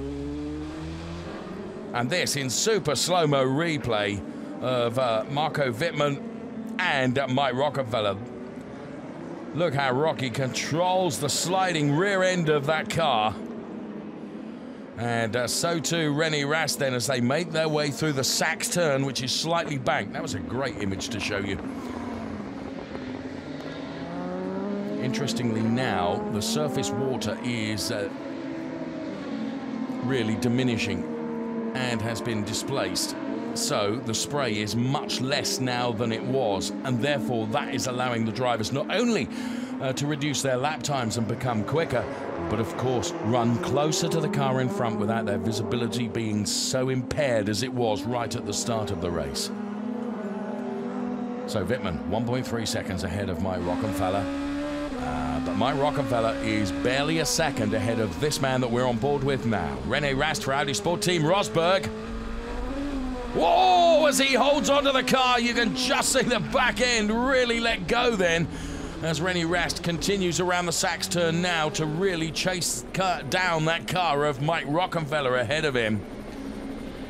And this in super slow-mo replay of Marco Wittmann and Mike Rockenfeller. Look how Rocky controls the sliding rear end of that car. And so too René Rast then as they make their way through the Sachs turn, which is slightly banked. That was a great image to show you. Interestingly now, the surface water is really diminishing and has been displaced. So the spray is much less now than it was, and therefore that is allowing the drivers not only to reduce their lap times and become quicker, but of course run closer to the car in front without their visibility being so impaired as it was right at the start of the race. So Wittmann 1.3 seconds ahead of Mike Rockenfeller, but Mike Rockenfeller is barely a second ahead of this man that we're on board with now. René Rast for Audi Sport Team Rosberg. Whoa, as he holds onto the car, you can just see the back end really let go then, as René Rast continues around the Sachs turn now to really chase down that car of Mike Rockenfeller ahead of him.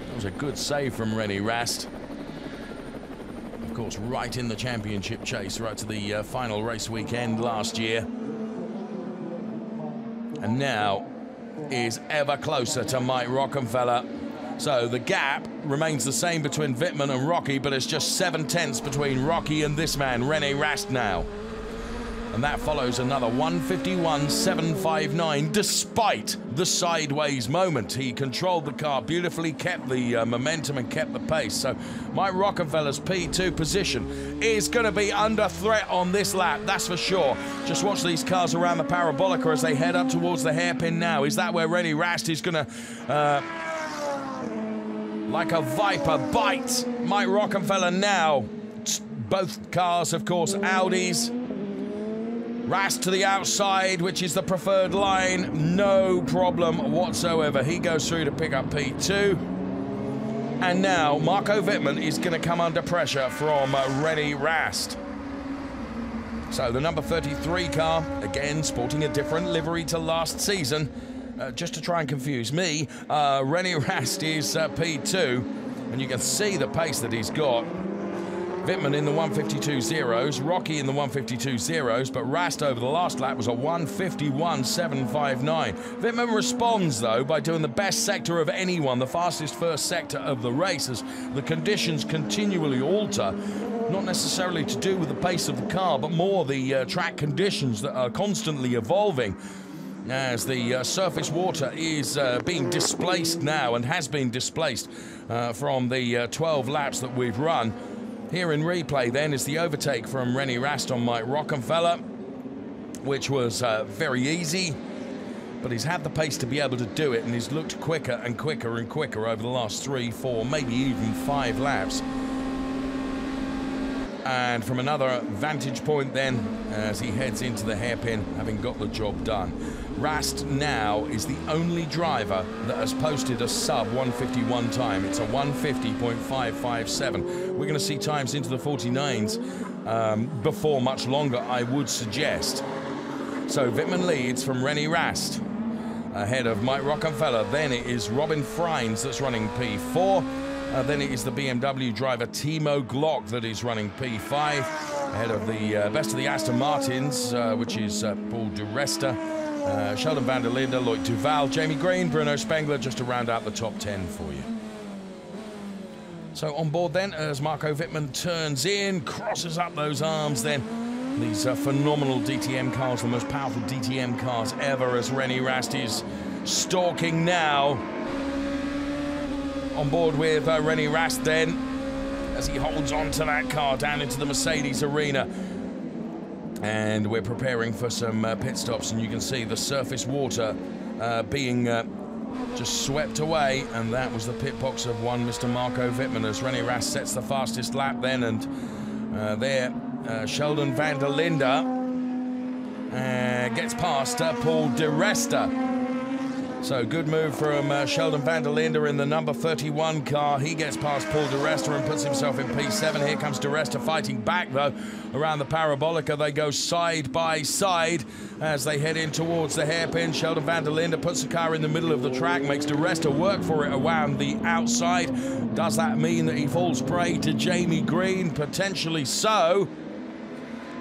That was a good save from René Rast. Of course, right in the championship chase, right to the final race weekend last year. And now is ever closer to Mike Rockenfeller. So the gap remains the same between Wittmann and Rocky, but it's just 7 tenths between Rocky and this man, René Rast now. And that follows another 1:51.759, despite the sideways moment. He controlled the car beautifully, kept the momentum and kept the pace. So Mike Rockenfeller's P2 position is going to be under threat on this lap, that's for sure. Just watch these cars around the Parabolica as they head up towards the hairpin now. Is that where René Rast is going to, like a viper, bite Mike Rockenfeller now? Both cars, of course, Audis. Rast to the outside, which is the preferred line, no problem whatsoever. He goes through to pick up P2. And now Marco Wittmann is going to come under pressure from René Rast. So the number 33 car, again sporting a different livery to last season, just to try and confuse me, René Rast is P2, and you can see the pace that he's got. Wittmann in the 1:52.0s, Rocky in the 1:52.0s, but Rast over the last lap was a 1:51.759. Wittmann responds, though, by doing the best sector of anyone, the fastest first sector of the race, as the conditions continually alter, not necessarily to do with the pace of the car, but more the track conditions that are constantly evolving, as the surface water is being displaced now and has been displaced from the 12 laps that we've run. Here in replay then is the overtake from René Rast on Mike Rockenfeller, which was very easy, but he's had the pace to be able to do it, and he's looked quicker and quicker and quicker over the last 3, 4, maybe even 5 laps. And from another vantage point then, as he heads into the hairpin, having got the job done. Rast now is the only driver that has posted a sub 1:51 time. It's a 1:50.557. We're going to see times into the 49s before much longer, I would suggest. So Wittmann leads from René Rast ahead of Mike Rockenfeller. Then it is Robin Freins that's running P4. Then it is the BMW driver Timo Glock that is running P5, ahead of the best of the Aston Martins, which is Paul di Resta, Sheldon van der Linde, Loic Duval, Jamie Green, Bruno Spengler, just to round out the top 10 for you. So on board then, as Marco Wittmann turns in, crosses up those arms then. These phenomenal DTM cars, the most powerful DTM cars ever, as René Rast is stalking now. On board with René Rast then, as he holds on to that car down into the Mercedes arena. And we're preparing for some pit stops, and you can see the surface water being just swept away, and that was the pit box of one Mr. Marco Wittmann, as René Rast sets the fastest lap then, and there Sheldon van der Linde Gets past Paul di Resta. So good move from Sheldon van der Linde in the number 31 car. He gets past Paul di Resta and puts himself in P7. Here comes di Resta fighting back, though, around the Parabolica. They go side by side as they head in towards the hairpin. Sheldon van der Linde puts the car in the middle of the track, makes di Resta work for it around the outside. Does that mean that he falls prey to Jamie Green? Potentially so.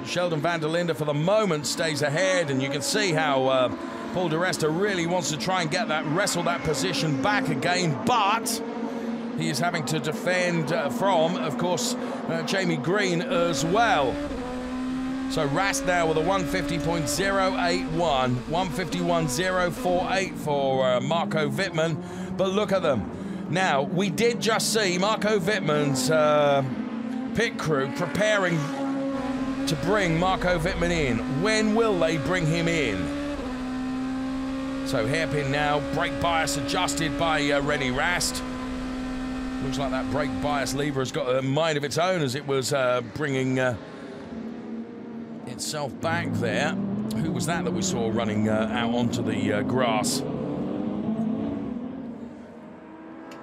Sheldon van der Linde, for the moment, stays ahead, and you can see how Paul di Resta really wants to try and wrestle that position back again, but he is having to defend from, of course, Jamie Green as well. So Rast now with a 150.081, 151.048 for Marco Wittmann, but look at them. Now, we did just see Marco Wittmann's pit crew preparing to bring Marco Wittmann in. When will they bring him in? So hairpin now, brake bias adjusted by René Rast. Looks like that brake bias lever has got a mind of its own as it was bringing itself back there. Who was that we saw running out onto the grass?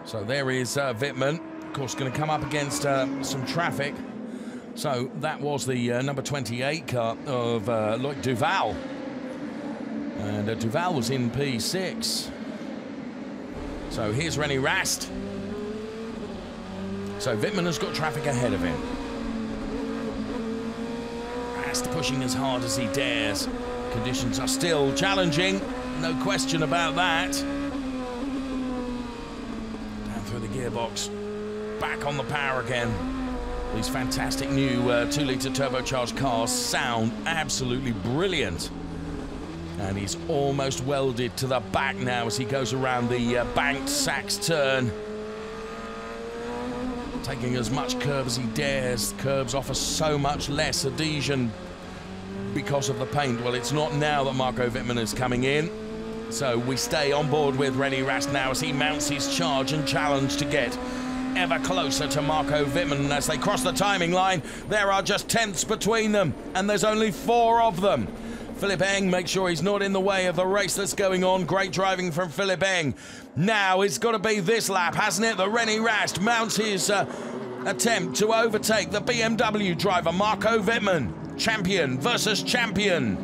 So there is Wittmann, of course, going to come up against some traffic. So that was the number 28 car of Loic Duval. And Duval was in P6. So here's René Rast. So Wittmann has got traffic ahead of him. Rast pushing as hard as he dares. Conditions are still challenging, no question about that. Down through the gearbox, back on the power again. These fantastic new 2-litre turbocharged cars sound absolutely brilliant. And he's almost welded to the back now as he goes around the banked Sachs turn. Taking as much curb as he dares. Curbs offer so much less adhesion because of the paint. Well, it's not now that Marco Wittmann is coming in. So we stay on board with René Rast now as he mounts his charge and challenge to get ever closer to Marco Wittmann. As they cross the timing line, there are just tenths between them, and there's only 4 of them. Philipp Eng makes sure he's not in the way of the race that's going on. Great driving from Philipp Eng. Now it's got to be this lap, hasn't it? The René Rast mounts his attempt to overtake the BMW driver, Marco Wittmann. Champion versus champion.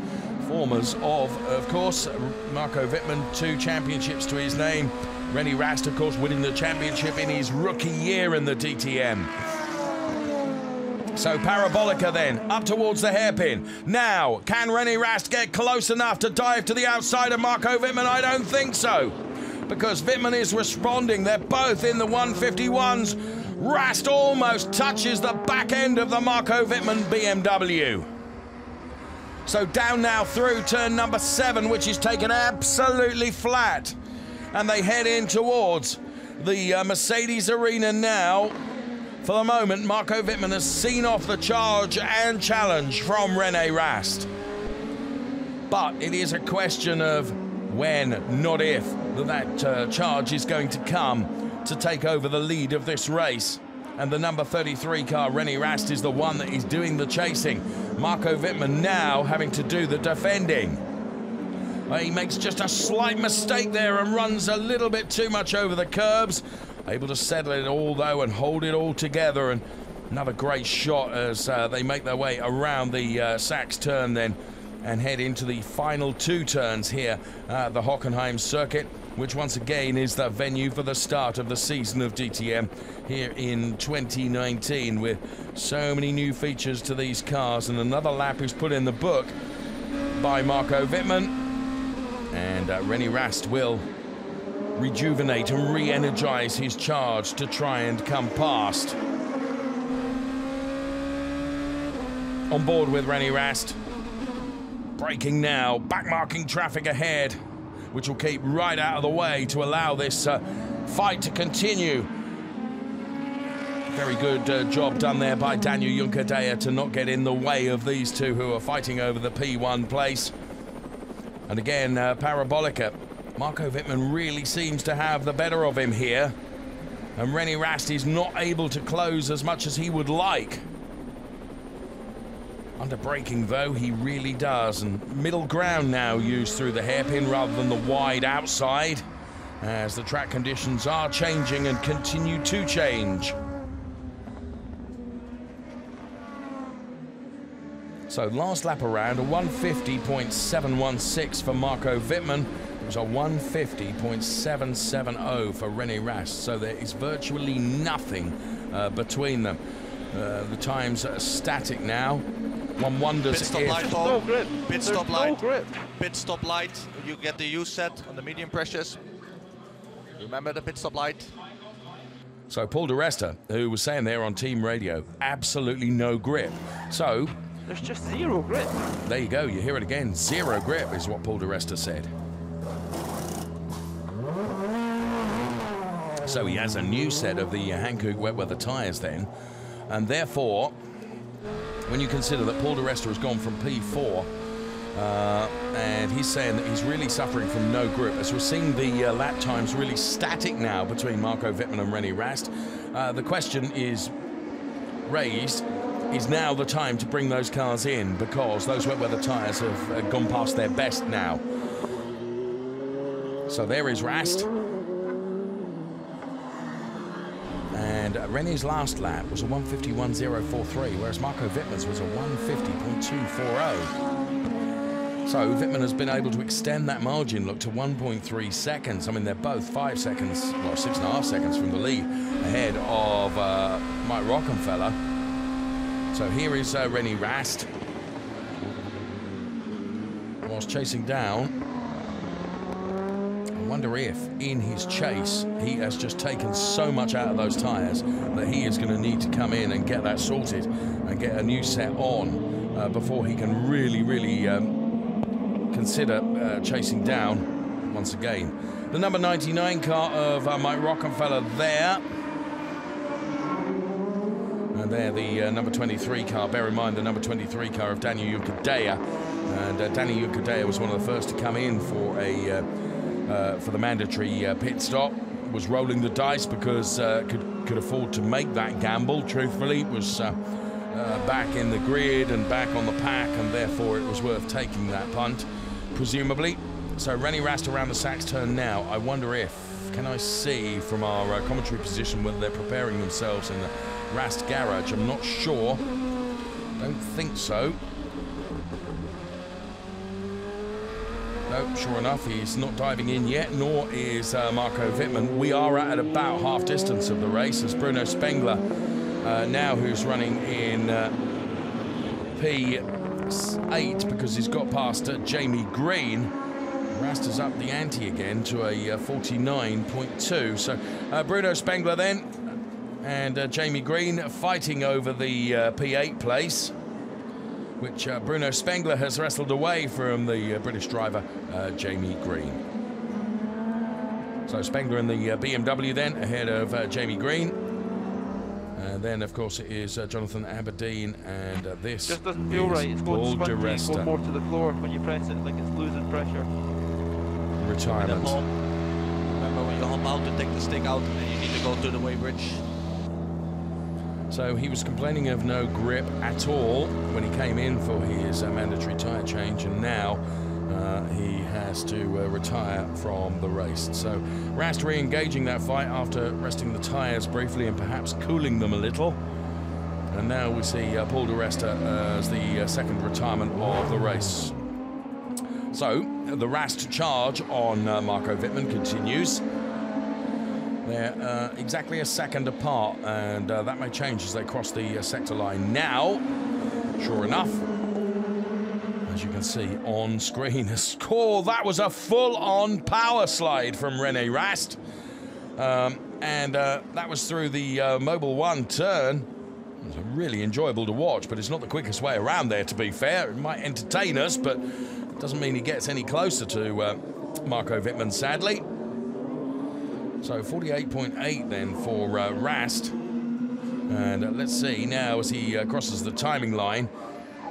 Formers of course, Marco Wittmann, 2 championships to his name. René Rast, of course, winning the championship in his rookie year in the DTM. So Parabolica then, up towards the hairpin. Now, can René Rast get close enough to dive to the outside of Marco Wittmann? I don't think so, because Wittmann is responding. They're both in the 151s. Rast almost touches the back end of the Marco Wittmann BMW. So down now through turn number 7, which is taken absolutely flat. And they head in towards the Mercedes arena now. For the moment, Marco Wittmann has seen off the charge and challenge from René Rast. But it is a question of when, not if, that charge is going to come to take over the lead of this race. And the number 33 car, René Rast, is the one that is doing the chasing. Marco Wittmann now having to do the defending. He makes just a slight mistake there and runs a little bit too much over the curbs. Able to settle it all, though, and hold it all together. And another great shot as they make their way around the Sachs turn then and head into the final 2 turns here at the Hockenheim circuit, which once again is the venue for the start of the season of DTM here in 2019, with so many new features to these cars. And another lap is put in the book by Marco Wittmann. And René Rast will rejuvenate and re-energize his charge to try and come past. On board with René Rast. Braking now, backmarking traffic ahead, which will keep right out of the way to allow this fight to continue. Very good job done there by Daniel Juncadella to not get in the way of these two who are fighting over the P1 place. And again, Parabolica. Marco Wittmann really seems to have the better of him here. And René Rast is not able to close as much as he would like. Under braking though, he really does. And middle ground now used through the hairpin rather than the wide outside, as the track conditions are changing and continue to change. So last lap around, a 150.716 for Marco Wittmann. It was a 150.770 for René Rast. So there is virtually nothing between them. The times are static now. One wonders Pit stop if... light, no grip. Pit stop light. No grip. Pit stop light. You get the use set on the medium pressures. Remember the pit stop light. So Paul di Resta, who was saying there on team radio, absolutely no grip. So... there's just zero grip. there you go, you hear it again. Zero grip is what Paul di Resta said. So he has a new set of the Hankook wet weather tyres then. And therefore, when you consider that Paul di Resta has gone from P4, and he's saying that he's really suffering from no grip, as we're seeing the lap times really static now between Marco Wittmann and René Rast. The question is raised, is now the time to bring those cars in, because those wet weather tyres have gone past their best now. So there is Rast. And René's last lap was a 151.043, whereas Marco Wittmann's was a 150.240. So Wittmann has been able to extend that margin, look, to 1.3 seconds. I mean, they're both 5 seconds, well, 6.5 seconds from the lead, ahead of Mike Rockenfeller. So here is René Rast, whilst chasing down. I wonder if, in his chase, he has just taken so much out of those tyres that he is going to need to come in and get that sorted and get a new set on before he can really consider chasing down once again. The number 99 car of Mike Rockenfeller there. And there the number 23 car. Bear in mind the number 23 car of Daniel Juncadella. And Daniel Juncadella was one of the first to come in for the mandatory pit stop. Was rolling the dice because could afford to make that gamble. Truthfully, was back in the grid and back on the pack, and therefore it was worth taking that punt, presumably. So René Rast around the Sachs turn now. I wonder if, can I see from our commentary position whether they're preparing themselves in the Rast garage? I'm not sure. Don't think so. No, sure enough, he's not diving in yet, nor is Marco Wittmann. We are at about half distance of the race as Bruno Spengler, now who's running in P8 because he's got past Jamie Green. Rast is up the ante again to a 49.2. So Bruno Spengler then and Jamie Green fighting over the P8 place, which Bruno Spengler has wrestled away from the British driver, Jamie Green. So Spengler in the BMW then, ahead of Jamie Green. And then, of course, it is Jonathan Aberdeen, and this just doesn't feel right. It's going Paul di spongy, Resta. go more to the floor when you press it, like it's losing pressure. Retirement. Remember when you hop out to take the stick out, and then you need to go to the weighbridge. So he was complaining of no grip at all when he came in for his mandatory tyre change, and now he has to retire from the race. So Rast re-engaging that fight after resting the tyres briefly and perhaps cooling them a little. And now we see Paul di Resta as the second retirement of the race. So the Rast charge on Marco Wittmann continues. They're exactly a second apart, and that may change as they cross the sector line. Now, sure enough, as you can see on screen, a score. That was a full-on power slide from René Rast. And that was through the Mobil 1 turn. It was really enjoyable to watch, but it's not the quickest way around there, to be fair. It might entertain us, but it doesn't mean he gets any closer to Marco Wittmann, sadly. So 48.8 then for Rast. And let's see now as he crosses the timing line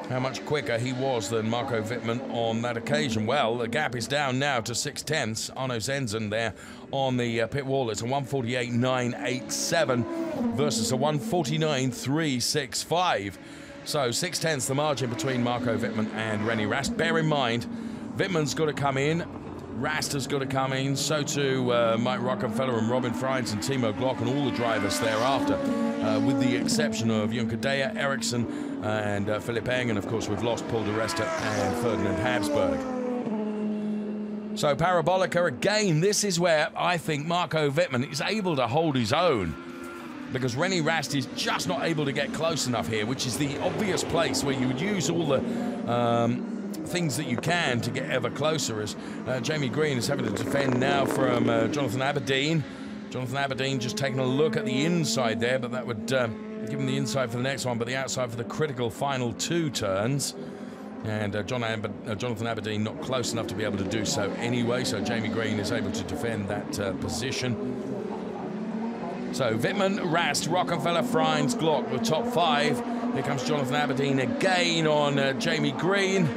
how much quicker he was than Marco Wittmann on that occasion. Well, the gap is down now to 6/10. Arno Zenzen there on the pit wall. It's a 148.987 versus a 149.365. So 6/10 the margin between Marco Wittmann and René Rast. Bear in mind, Wittmann's got to come in, Rast has got to come in, so too Mike Rockenfeller and Robin Freins and Timo Glock and all the drivers thereafter, with the exception of Junker Deyer, Ericsson and Philipp Eng, and of course we've lost Paul di Resta and Ferdinand Habsburg. So Parabolica again, this is where I think Marco Wittmann is able to hold his own, because René Rast is just not able to get close enough here, which is the obvious place where you would use all the things that you can to get ever closer, as Jamie Green is having to defend now from Jonathan Aberdeen. Jonathan Aberdeen just taking a look at the inside there, but that would give him the inside for the next one, but the outside for the critical final 2 turns. And Jonathan Aberdeen not close enough to be able to do so anyway, so Jamie Green is able to defend that position. So Wittmann, Rast, Rockenfeller, Freins, Glock, the top 5. Here comes Jonathan Aberdeen again on Jamie Green.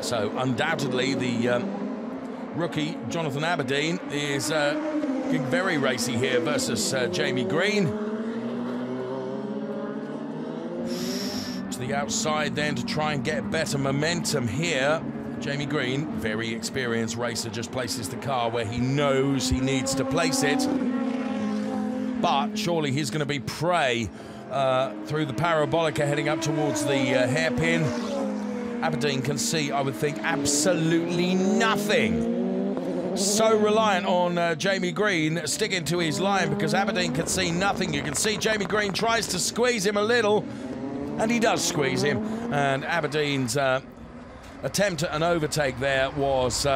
So undoubtedly the rookie Jonathan Aberdeen is getting very racy here versus Jamie Green. To the outside then to try and get better momentum here. Jamie Green, very experienced racer, just places the car where he knows he needs to place it. But surely he's going to be prey through the Parabolica heading up towards the hairpin. Aberdeen can see, I would think, absolutely nothing. So reliant on Jamie Green sticking to his line, because Aberdeen can see nothing. You can see Jamie Green tries to squeeze him a little, and he does squeeze him. And Aberdeen's attempt at an overtake there was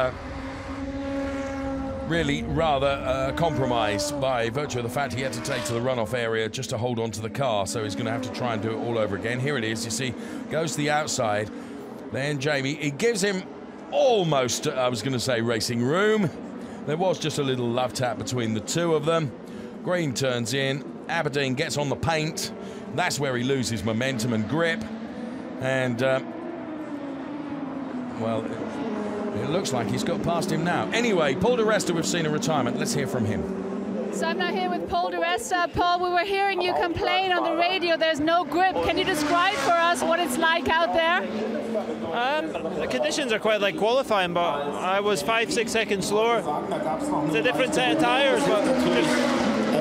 really rather compromised by virtue of the fact he had to take to the runoff area just to hold on to the car, so he's going to have to try and do it all over again. Here it is, you see, goes to the outside. Then Jamie, it gives him almost, I was going to say, racing room. There was just a little love tap between the two of them. Green turns in, Aberdeen gets on the paint. That's where he loses momentum and grip. And, well, it looks like he's got past him now. Anyway, Paul di Resta, we've seen a retirement. Let's hear from him. So I'm now here with Paul di Resta. Paul, we were hearing you complain on the radio there's no grip. Can you describe for us what it's like out there? The conditions are quite like qualifying, but I was 5-6 seconds slower. It's a different set of tyres, but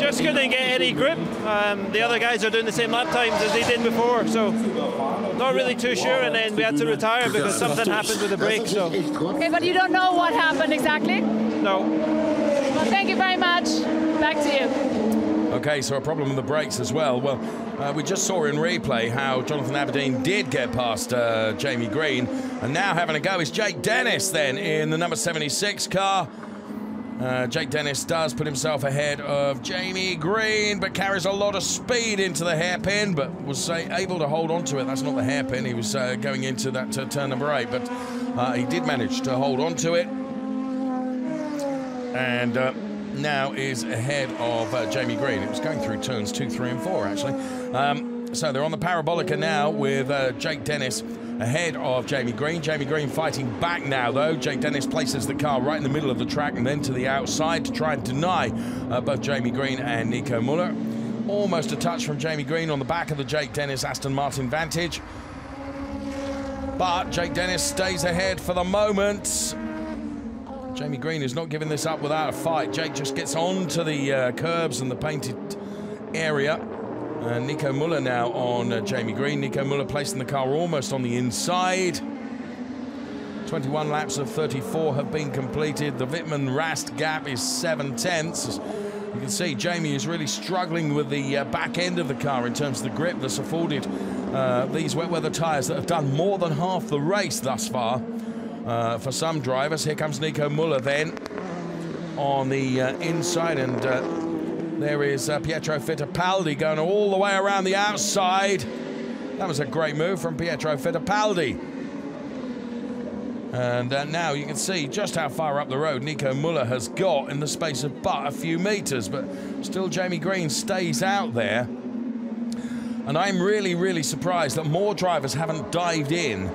just couldn't get any grip. The other guys are doing the same lap times as they did before, so not really too sure, and then we had to retire because something happened with the brake. So. Okay, but you don't know what happened exactly? No. Well, thank you very much. Back to you. Okay, so a problem with the brakes as well. Well, we just saw in replay how Jonathan Aberdeen did get past Jamie Green, and now having a go is Jake Dennis then in the number 76 car. Jake Dennis does put himself ahead of Jamie Green, but carries a lot of speed into the hairpin, but was able to hold on to it. That's not the hairpin. He was going into that turn number 8, but he did manage to hold on to it. And now is ahead of Jamie Green. It was going through turns 2, 3, and 4, actually. So they're on the Parabolica now with Jake Dennis ahead of Jamie Green. Jamie Green fighting back now, though. Jake Dennis places the car right in the middle of the track and then to the outside to try and deny both Jamie Green and Nico Muller. Almost a touch from Jamie Green on the back of the Jake Dennis Aston Martin Vantage. But Jake Dennis stays ahead for the moment. Jamie Green is not giving this up without a fight. Jake just gets onto the curbs and the painted area. Nico Muller now on Jamie Green. Nico Muller placing the car almost on the inside. 21 laps of 34 have been completed. The Wittmann-Rast gap is 7/10. You can see Jamie is really struggling with the back end of the car in terms of the grip that's afforded these wet weather tyres that have done more than half the race thus far. For some drivers. Here comes Nico Muller then on the inside, and there is Pietro Fittipaldi going all the way around the outside. That was a great move from Pietro Fittipaldi. And now you can see just how far up the road Nico Muller has got in the space of but a few meters, but still Jamie Green stays out there. And I'm really, really surprised that more drivers haven't dived in.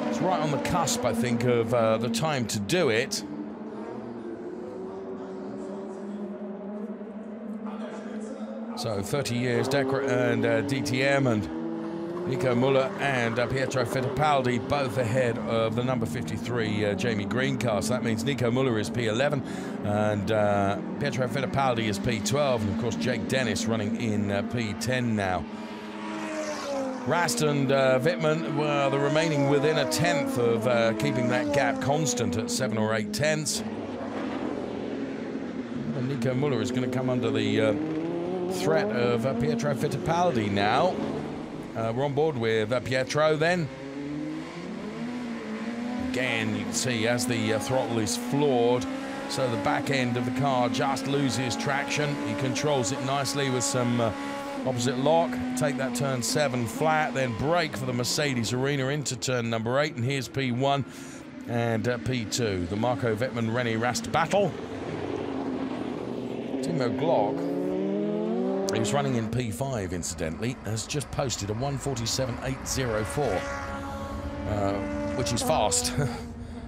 It's right on the cusp, I think, of the time to do it. So 30 years and DTM, and Nico Müller and Pietro Fittipaldi both ahead of the number 53 Jamie Green car. So that means Nico Müller is P11 and Pietro Fittipaldi is P12, and of course Jake Dennis running in P10 now. Rast and Wittmann were the remaining within a tenth of keeping that gap constant at 7 or 8 tenths. And Nico Müller is going to come under the threat of Pietro Fittipaldi now. We're on board with Pietro then. Again, you can see as the throttle is floored, so the back end of the car just loses traction. He controls it nicely with some opposite lock. Take that turn 7 flat, then brake for the Mercedes Arena into turn number 8. And here's P1 and P2. The Marco Wittmann René Rast battle. Timo Glock, who's running in P5 incidentally, has just posted a 1:47.804, which is fast.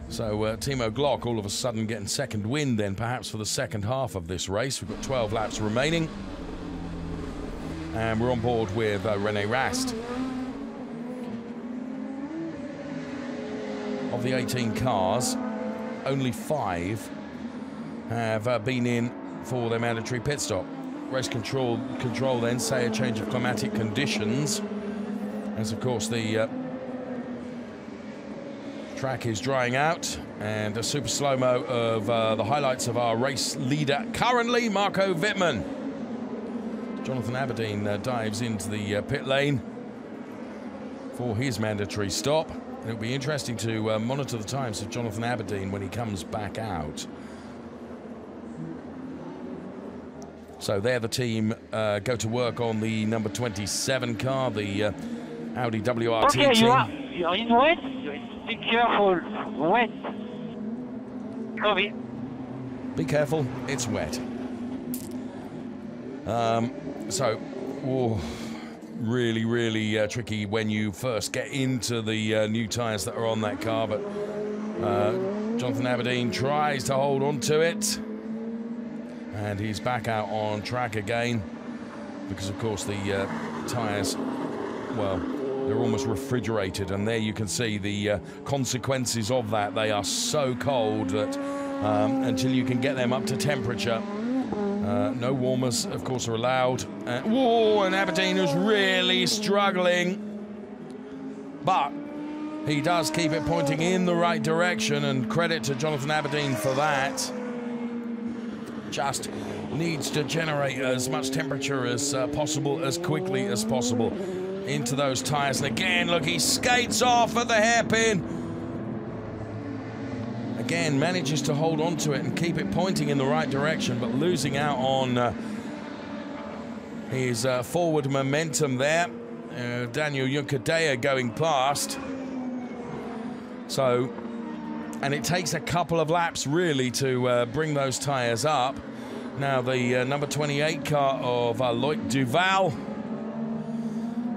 So Timo Glock all of a sudden getting second wind then perhaps for the second half of this race. We've got 12 laps remaining. And we're on board with René Rast. Of the 18 cars, only 5 have been in for their mandatory pit stop. Race control then say a change of climatic conditions, as of course the track is drying out, and a super slow-mo of the highlights of our race leader currently, Marco Wittmann. Jonathan Aberdeen dives into the pit lane for his mandatory stop. And it'll be interesting to monitor the times of Jonathan Aberdeen when he comes back out. So there the team go to work on the number 27 car, the Audi WRT team. You're in wet. Be careful. Wet. Copy. Be careful, it's wet. Really tricky when you first get into the new tyres that are on that car, but Jonathan Aberdeen tries to hold on to it, and he's back out on track again because of course the tyres, well, they're almost refrigerated, and there you can see the consequences of that. They are so cold that until you can get them up to temperature, no warmers, of course, are allowed. And Aberdeen is really struggling. But he does keep it pointing in the right direction, and credit to Jonathan Aberdeen for that. Just needs to generate as much temperature as possible, as quickly as possible into those tyres. And again, look, he skates off at the hairpin. Again, manages to hold on to it and keep it pointing in the right direction, but losing out on his forward momentum there. Daniel Juncadella going past. So, and it takes a couple of laps really to bring those tyres up. Now the number 28 car of Loic Duval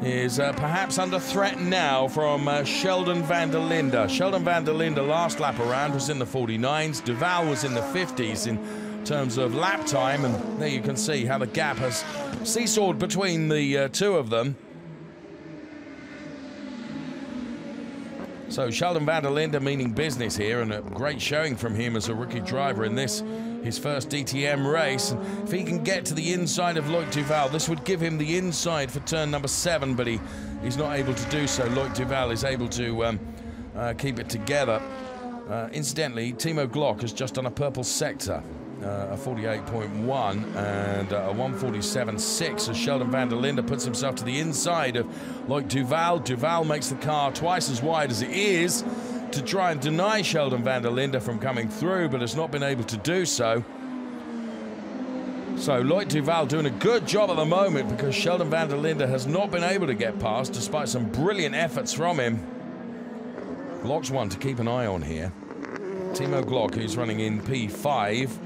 is perhaps under threat now from Sheldon van der Linde. Sheldon van der Linde last lap around was in the 49s. Duval was in the 50s in terms of lap time, and there you can see how the gap has seesawed between the two of them. So Sheldon van der Linde meaning business here, and a great showing from him as a rookie driver in this, his first DTM race. And if he can get to the inside of Loic Duval, this would give him the inside for turn number 7, but he's not able to do so. Loic Duval is able to keep it together. Incidentally, Timo Glock has just done a purple sector, a 48.1 and a 147.6 as Sheldon van der Linde puts himself to the inside of Loic Duval. Duval makes the car twice as wide as it is to try and deny Sheldon van der Linde from coming through, but has not been able to do so. So Loic Duval doing a good job at the moment because Sheldon van der Linde has not been able to get past despite some brilliant efforts from him. Glock's one to keep an eye on here. Timo Glock, who's running in P5,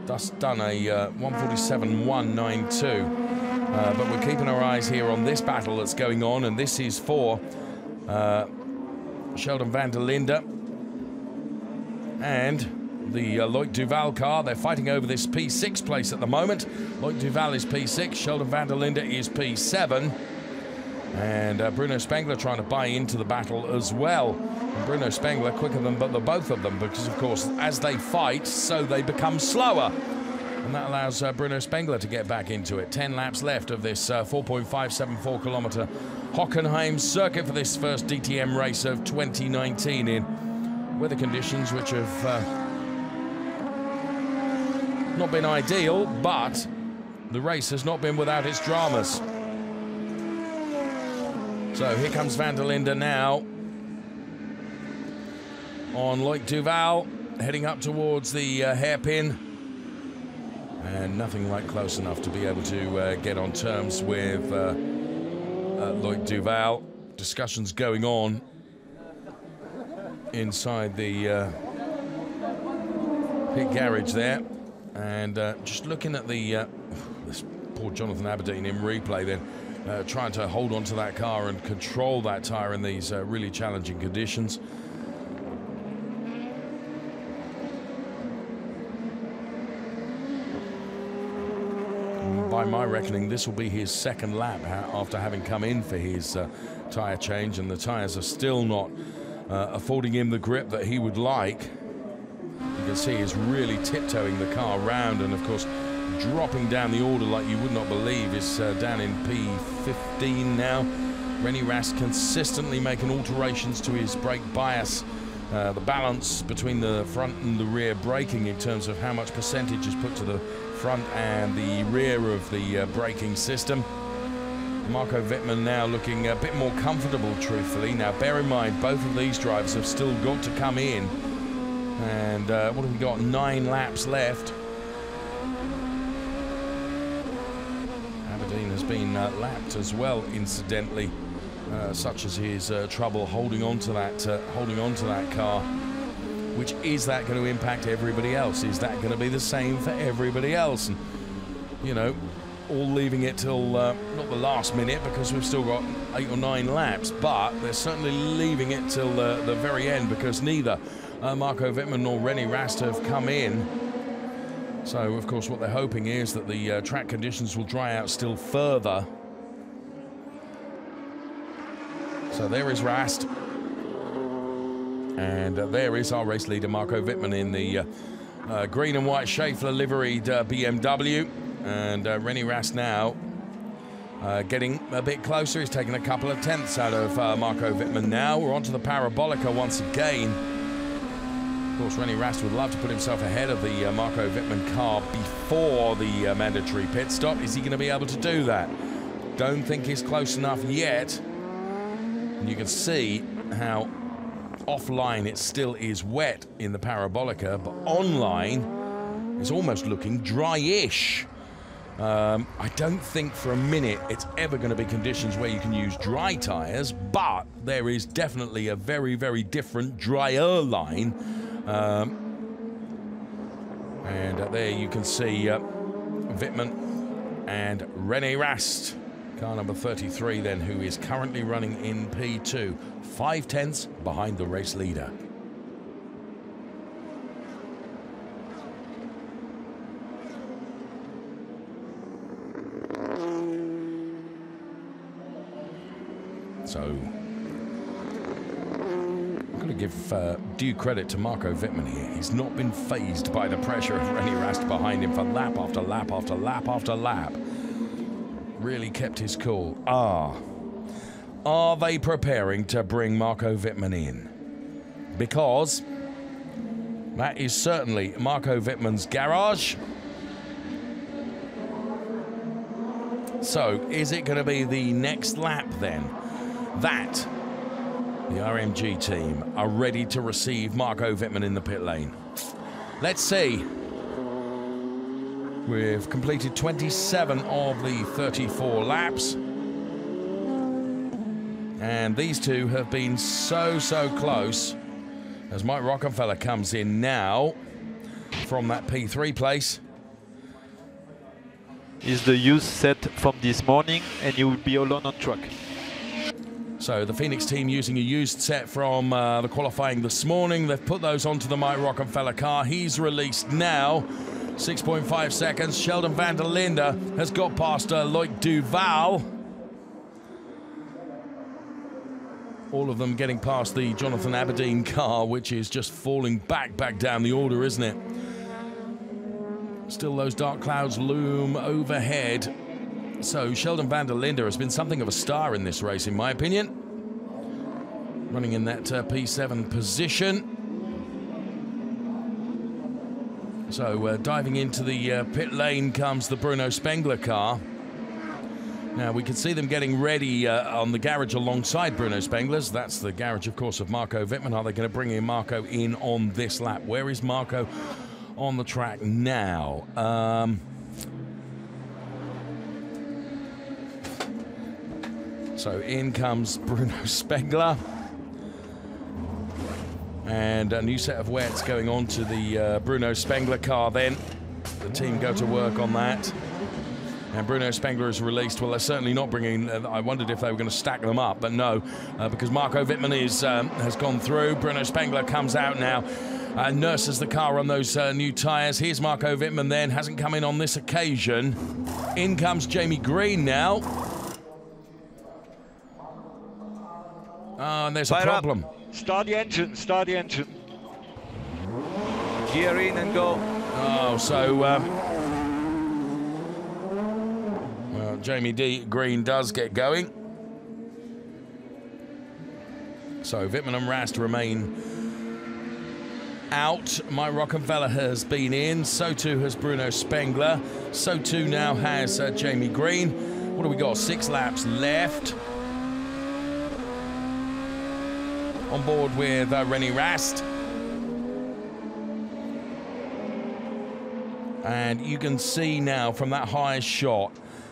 thus done a 147.192. But we're keeping our eyes here on this battle that's going on, and this is for Sheldon van der Linde and the Loic Duval car. They're fighting over this P6 place at the moment. Loic Duval is P6, Sheldon van der Linde is P7. And Bruno Spengler trying to buy into the battle as well. And Bruno Spengler quicker than the both of them, because of course as they fight, so they become slower. And that allows Bruno Spengler to get back into it. 10 laps left of this 4.574 kilometre Hockenheim circuit for this first DTM race of 2019 in weather conditions which have not been ideal, but the race has not been without its dramas. So here comes van der Linde now on Loic Duval, heading up towards the hairpin. And nothing like close enough to be able to get on terms with Loic Duval. Discussions going on inside the pit garage there. And just looking at the this poor Jonathan Aberdeen in replay then, trying to hold on to that car and control that tyre in these really challenging conditions. By my reckoning, this will be his second lap after having come in for his tyre change, and the tyres are still not affording him the grip that he would like. You can see he's really tiptoeing the car round, and of course dropping down the order like you would not believe. Is down in P15 now. René Rast consistently making alterations to his brake bias, the balance between the front and the rear braking in terms of how much percentage is put to the front and the rear of the braking system. Marco Wittmann now looking a bit more comfortable, truthfully. Now bear in mind, both of these drivers have still got to come in, and what have we got, 9 laps left. Aberdeen has been lapped as well, incidentally, such as his trouble holding on to that car. Which is that going to impact everybody else? Is that going to be the same for everybody else? And you know, all leaving it till not the last minute, because we've still got 8 or 9 laps, but they're certainly leaving it till the very end, because neither Marco Wittmann nor René Rast have come in. So of course what they're hoping is that the track conditions will dry out still further. So there is Rast. And there is our race leader, Marco Wittmann, in the green and white Schaeffler liveried BMW. And René Rast now getting a bit closer. He's taken a couple of tenths out of Marco Wittmann now. We're onto the Parabolica once again. Of course, René Rast would love to put himself ahead of the Marco Wittmann car before the mandatory pit stop. Is he going to be able to do that? Don't think he's close enough yet. And you can see how offline it still is wet in the Parabolica, but online it's almost looking dry-ish. I don't think for a minute it's ever going to be conditions where you can use dry tyres, but there is definitely a very, very different drier line. And there you can see Wittmann and René Rast, car number 33 then, who is currently running in P2, 5 tenths behind the race leader. So I'm going to give due credit to Marco Wittmann here. He's not been fazed by the pressure of René Rast behind him for lap after lap after lap after lap. Really kept his cool. Are they preparing to bring Marco Wittmann in? Because that is certainly Marco Wittmann's garage. So is it going to be the next lap then that the RMG team are ready to receive Marco Wittmann in the pit lane? Let's see. We've completed 27 of the 34 laps. And these two have been so close, as Mike Rockenfeller comes in now from that P3 place. Is the use set from this morning, and you will be alone on track. So the Phoenix team using a used set from the qualifying this morning. They've put those onto the Mike Rockenfeller car. He's released now. 6.5 seconds. Sheldon van der Linde has got past Loic Duval. All of them getting past the Jonathan Aberdeen car, which is just falling back down the order, isn't it? Still those dark clouds loom overhead. So Sheldon van der Linde has been something of a star in this race, in my opinion. Running in that P7 position. So diving into the pit lane comes the Bruno Spengler car. Now we can see them getting ready on the garage alongside Bruno Spengler's. That's the garage, of course, of Marco Wittmann. Are they going to bring in Marco in on this lap? Where is Marco on the track now? So in comes Bruno Spengler. And a new set of wets going on to the Bruno Spengler car then. The team go to work on that. And Bruno Spengler is released. Well, they're certainly not bringing... I wondered if they were going to stack them up, but no, because Marco Wittmann has gone through. Bruno Spengler comes out now. Nurses the car on those new tyres. Here's Marco Wittmann then. Hasn't come in on this occasion. In comes Jamie Green now. And there's a problem. Start the engine, start the engine. Gear in and go. Oh, so... well, Jamie Green does get going. So Wittmann and Rast remain out. Mike Rockenfeller has been in. So too has Bruno Spengler. So too now has Jamie Green. What do we got? 6 laps left. On board with René Rast. And you can see now from that high shot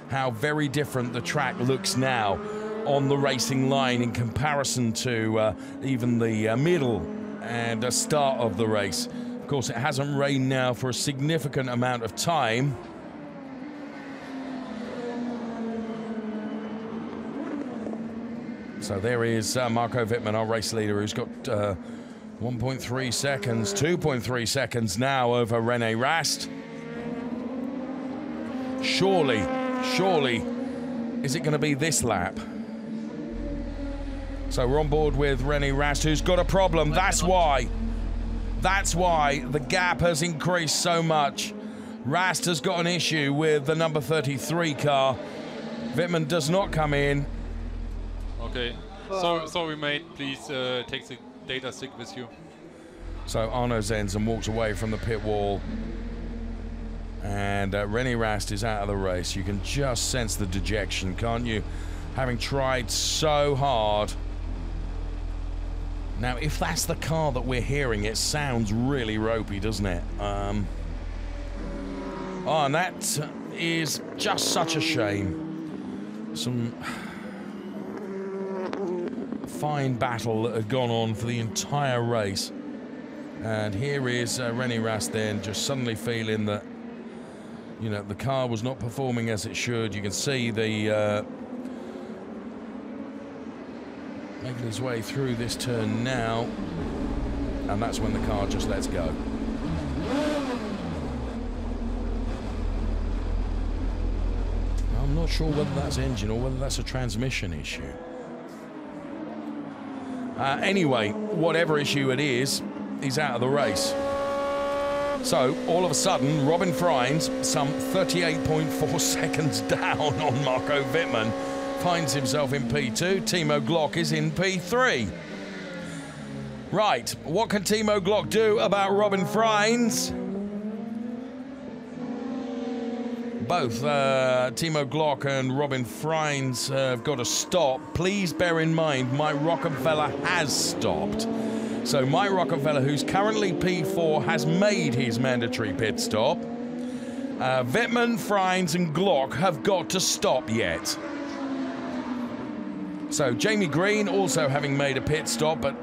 how very different the track looks now on the racing line in comparison to even the middle and start of the race. Of course, it hasn't rained now for a significant amount of time. So there is Marco Wittmann, our race leader, who's got 1.3 seconds, 2.3 seconds now over René Rast. Surely, is it going to be this lap? So we're on board with René Rast, who's got a problem. That's why the gap has increased so much. Rast has got an issue with the number 33 car. Wittmann does not come in. Okay, sorry mate, please take the data stick with you. So Arno Zenzen walks away from the pit wall. And René Rast is out of the race. You can just sense the dejection, can't you? Having tried so hard. Now, if that's the car that we're hearing, it sounds really ropey, doesn't it? Oh, and that is just such a shame. Some fine battle that had gone on for the entire race. And here is René Rast then just suddenly feeling that, you know, the car was not performing as it should. You can see the making his way through this turn now, and that's when the car just lets go. I'm not sure whether that's engine or whether that's a transmission issue. Anyway, whatever issue it is, he's out of the race. So, all of a sudden, Robin Freins, some 38.4 seconds down on Marco Wittmann, finds himself in P2. Timo Glock is in P3. Right, what can Timo Glock do about Robin Freins? Both Timo Glock and Robin Freins have got to stop. Please bear in mind, Mike Rockenfeller has stopped. So Mike Rockenfeller, who's currently P4, has made his mandatory pit stop. Wittmann, Freins and Glock have got to stop yet. So Jamie Green also having made a pit stop, but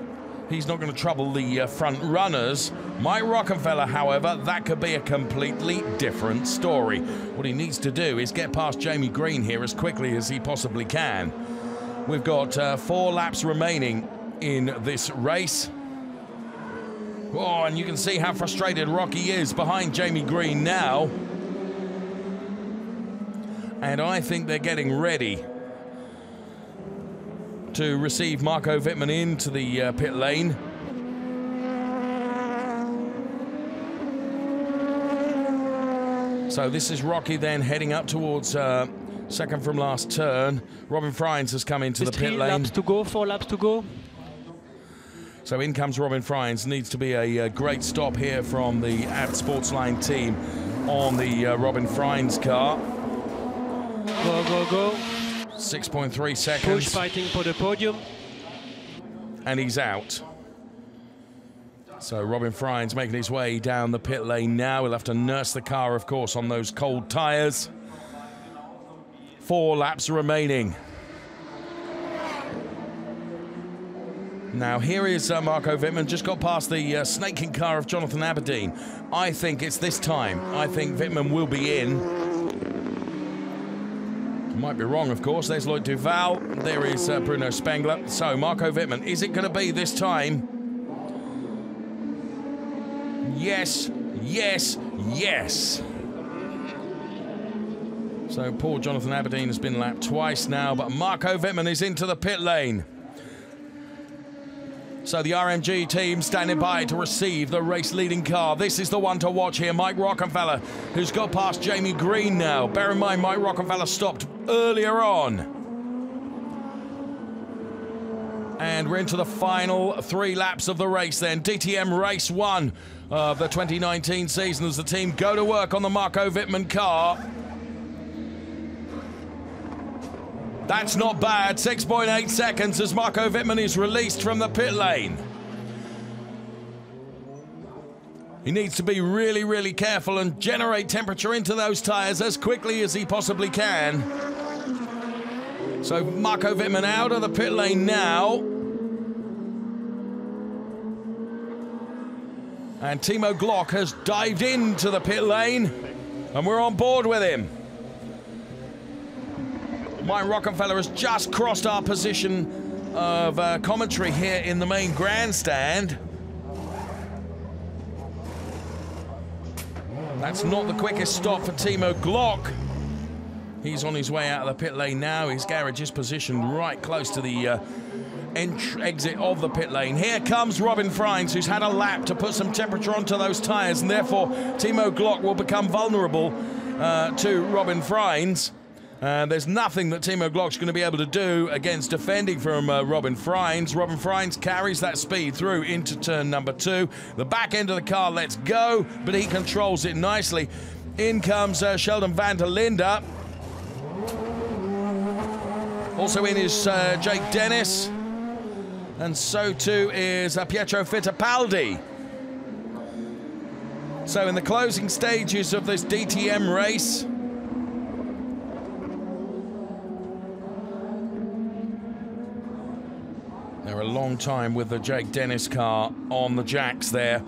he's not going to trouble the front runners. Mike Rockenfeller, however, that could be a completely different story. What he needs to do is get past Jamie Green here as quickly as he possibly can. We've got 4 laps remaining in this race. Oh, and you can see how frustrated Rocky is behind Jamie Green now. And I think they're getting ready to receive Marco Wittmann into the pit lane. So this is Rocky then heading up towards second from last turn. Robin Frijns has come into the pit lane. 3 laps to go, 4 laps to go. So in comes Robin Frijns. Needs to be a great stop here from the Abt Sportsline team on the Robin Frijns car. Go, go, go. 6.3 seconds. Push fighting for the podium. And he's out. So Robin Frijns making his way down the pit lane now. He'll have to nurse the car, of course, on those cold tyres. 4 laps remaining. Now here is Marco Wittmann, just got past the snaking car of Jonathan Aberdeen. I think it's this time. I think Wittmann will be in. Might be wrong, of course. There's Loic Duval. There is Bruno Spengler. So Marco Wittmann, is it going to be this time? Yes, yes, yes. So poor Jonathan Aberdeen has been lapped twice now, but Marco Wittmann is into the pit lane. So the RMG team standing by to receive the race-leading car. This is the one to watch here, Mike Rockenfeller, who's got past Jamie Green now. Bear in mind, Mike Rockenfeller stopped earlier on. And we're into the final 3 laps of the race then. DTM Race 1 of the 2019 season as the team go to work on the Marco Wittmann car. That's not bad. 6.8 seconds as Marco Wittmann is released from the pit lane. He needs to be really, really careful and generate temperature into those tyres as quickly as he possibly can. So Marco Wittmann out of the pit lane now. And Timo Glock has dived into the pit lane and we're on board with him. Mike Rockenfeller has just crossed our position of commentary here in the main grandstand. That's not the quickest stop for Timo Glock. He's on his way out of the pit lane now. His garage is positioned right close to the exit of the pit lane. Here comes Robin Frijns, who's had a lap to put some temperature onto those tyres, and therefore Timo Glock will become vulnerable to Robin Frijns. There's nothing that Timo Glock's going to be able to do against defending from Robin Frijns. Robin Frijns carries that speed through into turn number 2. The back end of the car lets go, but he controls it nicely. In comes Sheldon van der Linde. Also in is Jake Dennis. And so too is Pietro Fittipaldi. So in the closing stages of this DTM race, they're a long time with the Jake Dennis car on the jacks there.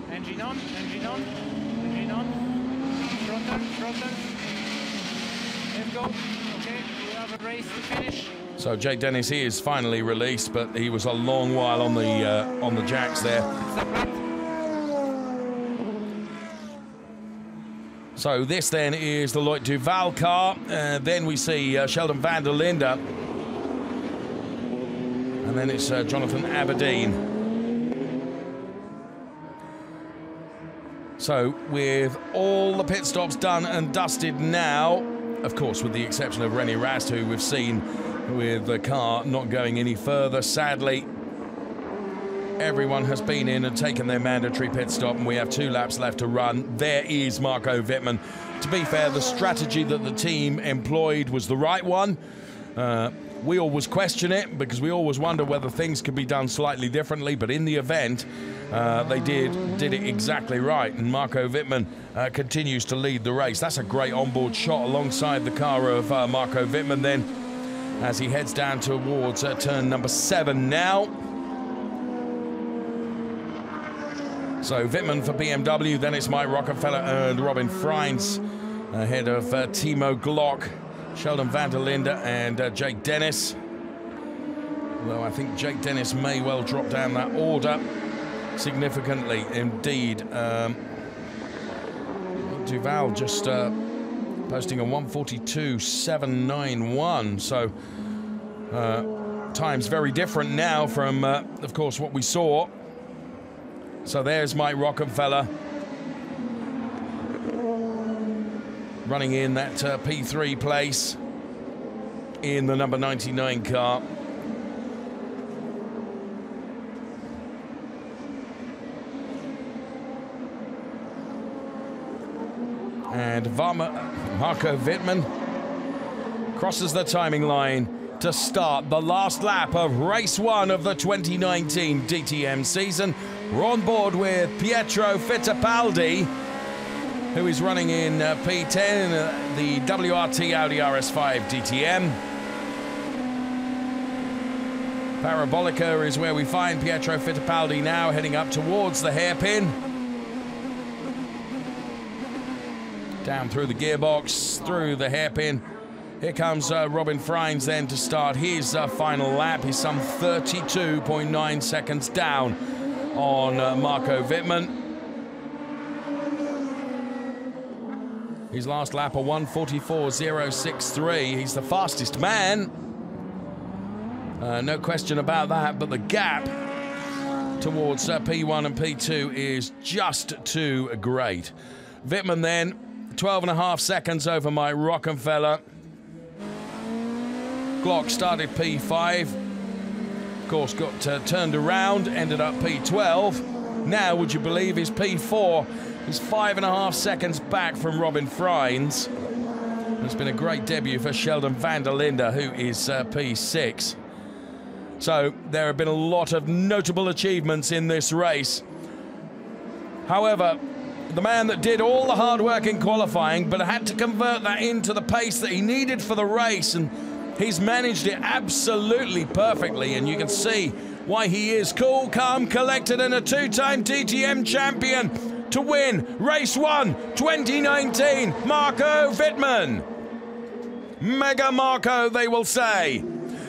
Engine on, engine on, engine on. Throttle. Let's go. Okay, we have a race to finish. So Jake Dennis, he is finally released, but he was a long while on the jacks there. So this then is the Loic Duval car. Then we see Sheldon van der Linde. And then it's Jonathan Aberdeen. So with all the pit stops done and dusted now, of course with the exception of René Rast, who we've seen with the car not going any further, sadly. Everyone has been in and taken their mandatory pit stop, and we have 2 laps left to run. There is Marco Wittmann. To be fair, the strategy that the team employed was the right one. We always question it because we always wonder whether things could be done slightly differently, but in the event, they did it exactly right, and Marco Wittmann continues to lead the race. That's a great onboard shot alongside the car of Marco Wittmann then, as he heads down towards turn number 7 now. So Wittmann for BMW, then it's Mike Rockenfeller and Robin Frijns ahead of Timo Glock Sheldon van der Linde and Jake Dennis. Although I think Jake Dennis may well drop down that order significantly indeed. Duval just posting a 1:42.791, so time's very different now from, of course, what we saw. So there's Mike Rockenfeller running in that P3 place in the number 99 car. And Marco Wittmann crosses the timing line to start the last lap of race 1 of the 2019 DTM season. We're on board with Pietro Fittipaldi, who is running in P10, the WRT Audi RS5 DTM. Parabolica is where we find Pietro Fittipaldi now, heading up towards the hairpin. Down through the gearbox, through the hairpin. Here comes Robin Freins then to start his final lap. He's some 32.9 seconds down on Marco Wittmann. His last lap, a 1:44.063. He's the fastest man. No question about that, but the gap towards P1 and P2 is just too great. Wittmann then, 12.5 seconds over Mike Rockenfeller. Glock started P5. Of course, got turned around, ended up P12. Now, would you believe, is P4. He's 5.5 seconds back from Robin Freins. It's been a great debut for Sheldon van der Linde, who is P6. So there have been a lot of notable achievements in this race. However, the man that did all the hard work in qualifying but had to convert that into the pace that he needed for the race, and he's managed it absolutely perfectly, and you can see why he is cool, calm, collected, and a 2-time DTM champion to win race 1 2019, Marco Wittmann. Mega Marco, they will say.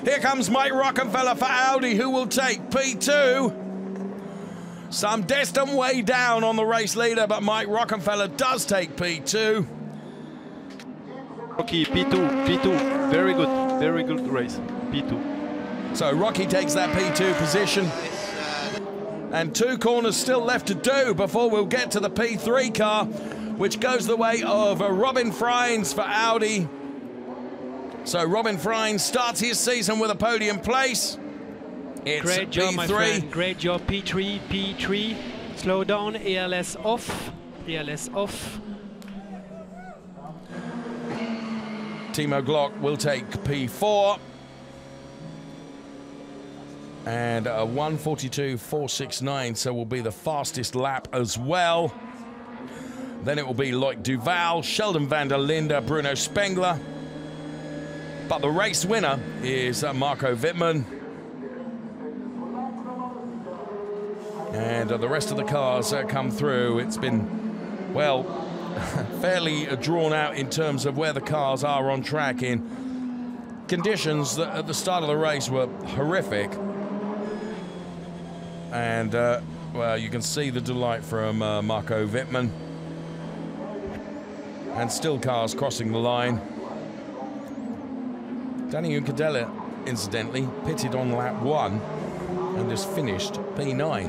Here comes Mike Rockenfeller for Audi, who will take P2. Some distant way down on the race leader, but Mike Rockenfeller does take P2. Rocky, P2, very good race, P2. So Rocky takes that P2 position. And 2 corners still left to do before we'll get to the P3 car, which goes the way of Robin Freins for Audi. So Robin Freins starts his season with a podium place. It's great job, P3. my friend. Great job, P3. Slow down, ELS off. ELS off. Timo Glock will take P4. And a 1:42.469, so will be the fastest lap as well. Then it will be Loic Duval, Sheldon van der Linde, Bruno Spengler. But the race winner is Marco Wittmann. And the rest of the cars come through. It's been, well, fairly drawn out in terms of where the cars are on track in conditions that at the start of the race were horrific. And, well, you can see the delight from Marco Wittmann. And still cars crossing the line. Danny Uncadella, incidentally, pitted on lap 1 and just finished P9.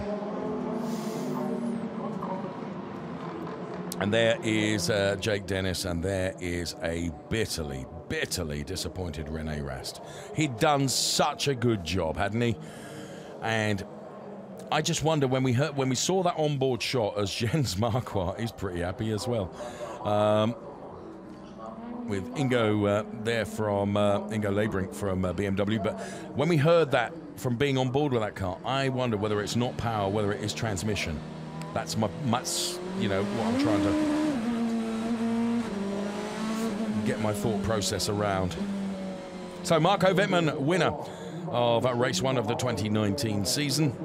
And there is Jake Dennis, and there is a bitterly disappointed Rene Rast. He'd done such a good job, hadn't he? And I just wonder, when we saw that onboard shot as Jens Marquardt, he's pretty happy as well. With Ingo there from Ingo Lebrink from BMW, but when we heard that from being on board with that car, I wonder whether it's not power, whether it is transmission. That's you know, what I'm trying to get my thought process around. So Marco Wittmann, winner of race 1 of the 2019 season.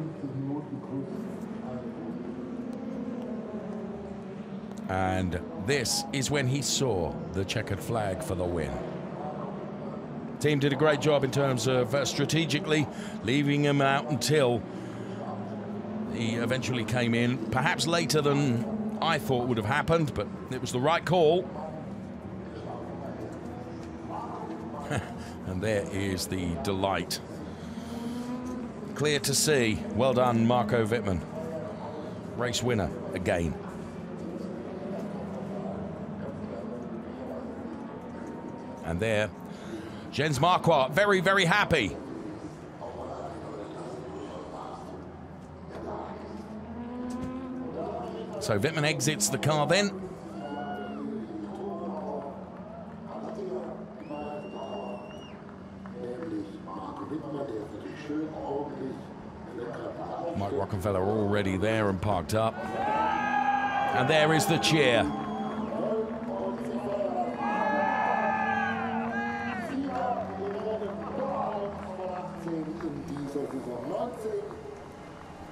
And this is when he saw the checkered flag for the win. Team did a great job in terms of strategically leaving him out until he eventually came in, perhaps later than I thought would have happened, but it was the right call. And there is the delight. Clear to see. Well done, Marco Wittmann. Race winner again. And there, Jens Marquardt, very, very happy. So Wittmann exits the car then. Mike Rockenfeller already there and parked up. And there is the cheer.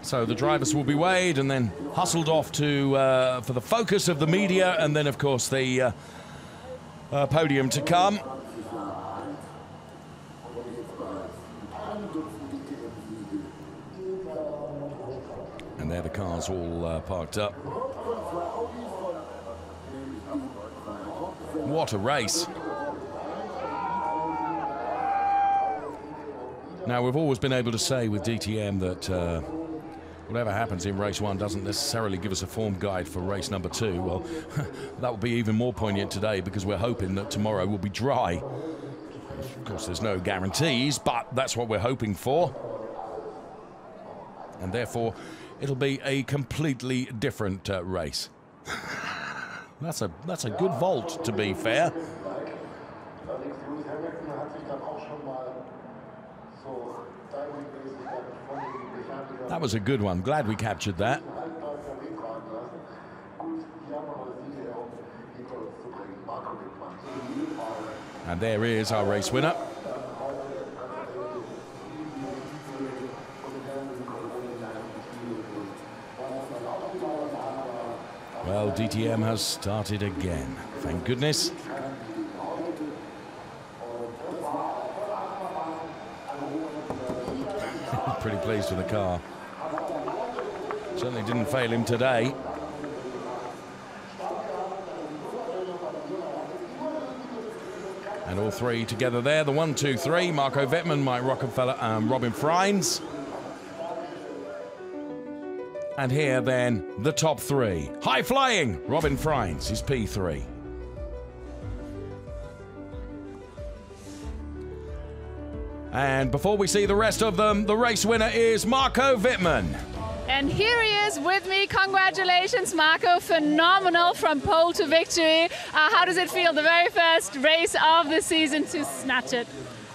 So the drivers will be weighed and then hustled off to for the focus of the media, and then of course the podium to come. And there the cars all parked up. What a race. Now, we've always been able to say with DTM that whatever happens in race 1 doesn't necessarily give us a form guide for race number 2. Well, that will be even more poignant today because we're hoping that tomorrow will be dry. Of course, there's no guarantees, but that's what we're hoping for. And therefore, it'll be a completely different race. That's a good vault, to be fair. That was a good one. Glad we captured that. And there is our race winner. Well, DTM has started again. Thank goodness. Pretty pleased with the car. Certainly didn't fail him today. And all three together there. The 1, 2, 3. Marco Wittmann, Mike Rockenfeller and Robin Freins. And here then, the top 3. High flying, Robin Freins is P3. And before we see the rest of them, the race winner is Marco Wittmann. And here he is with me. Congratulations, Marco. Phenomenal from pole to victory. How does it feel, the very first race of the season, to snatch it?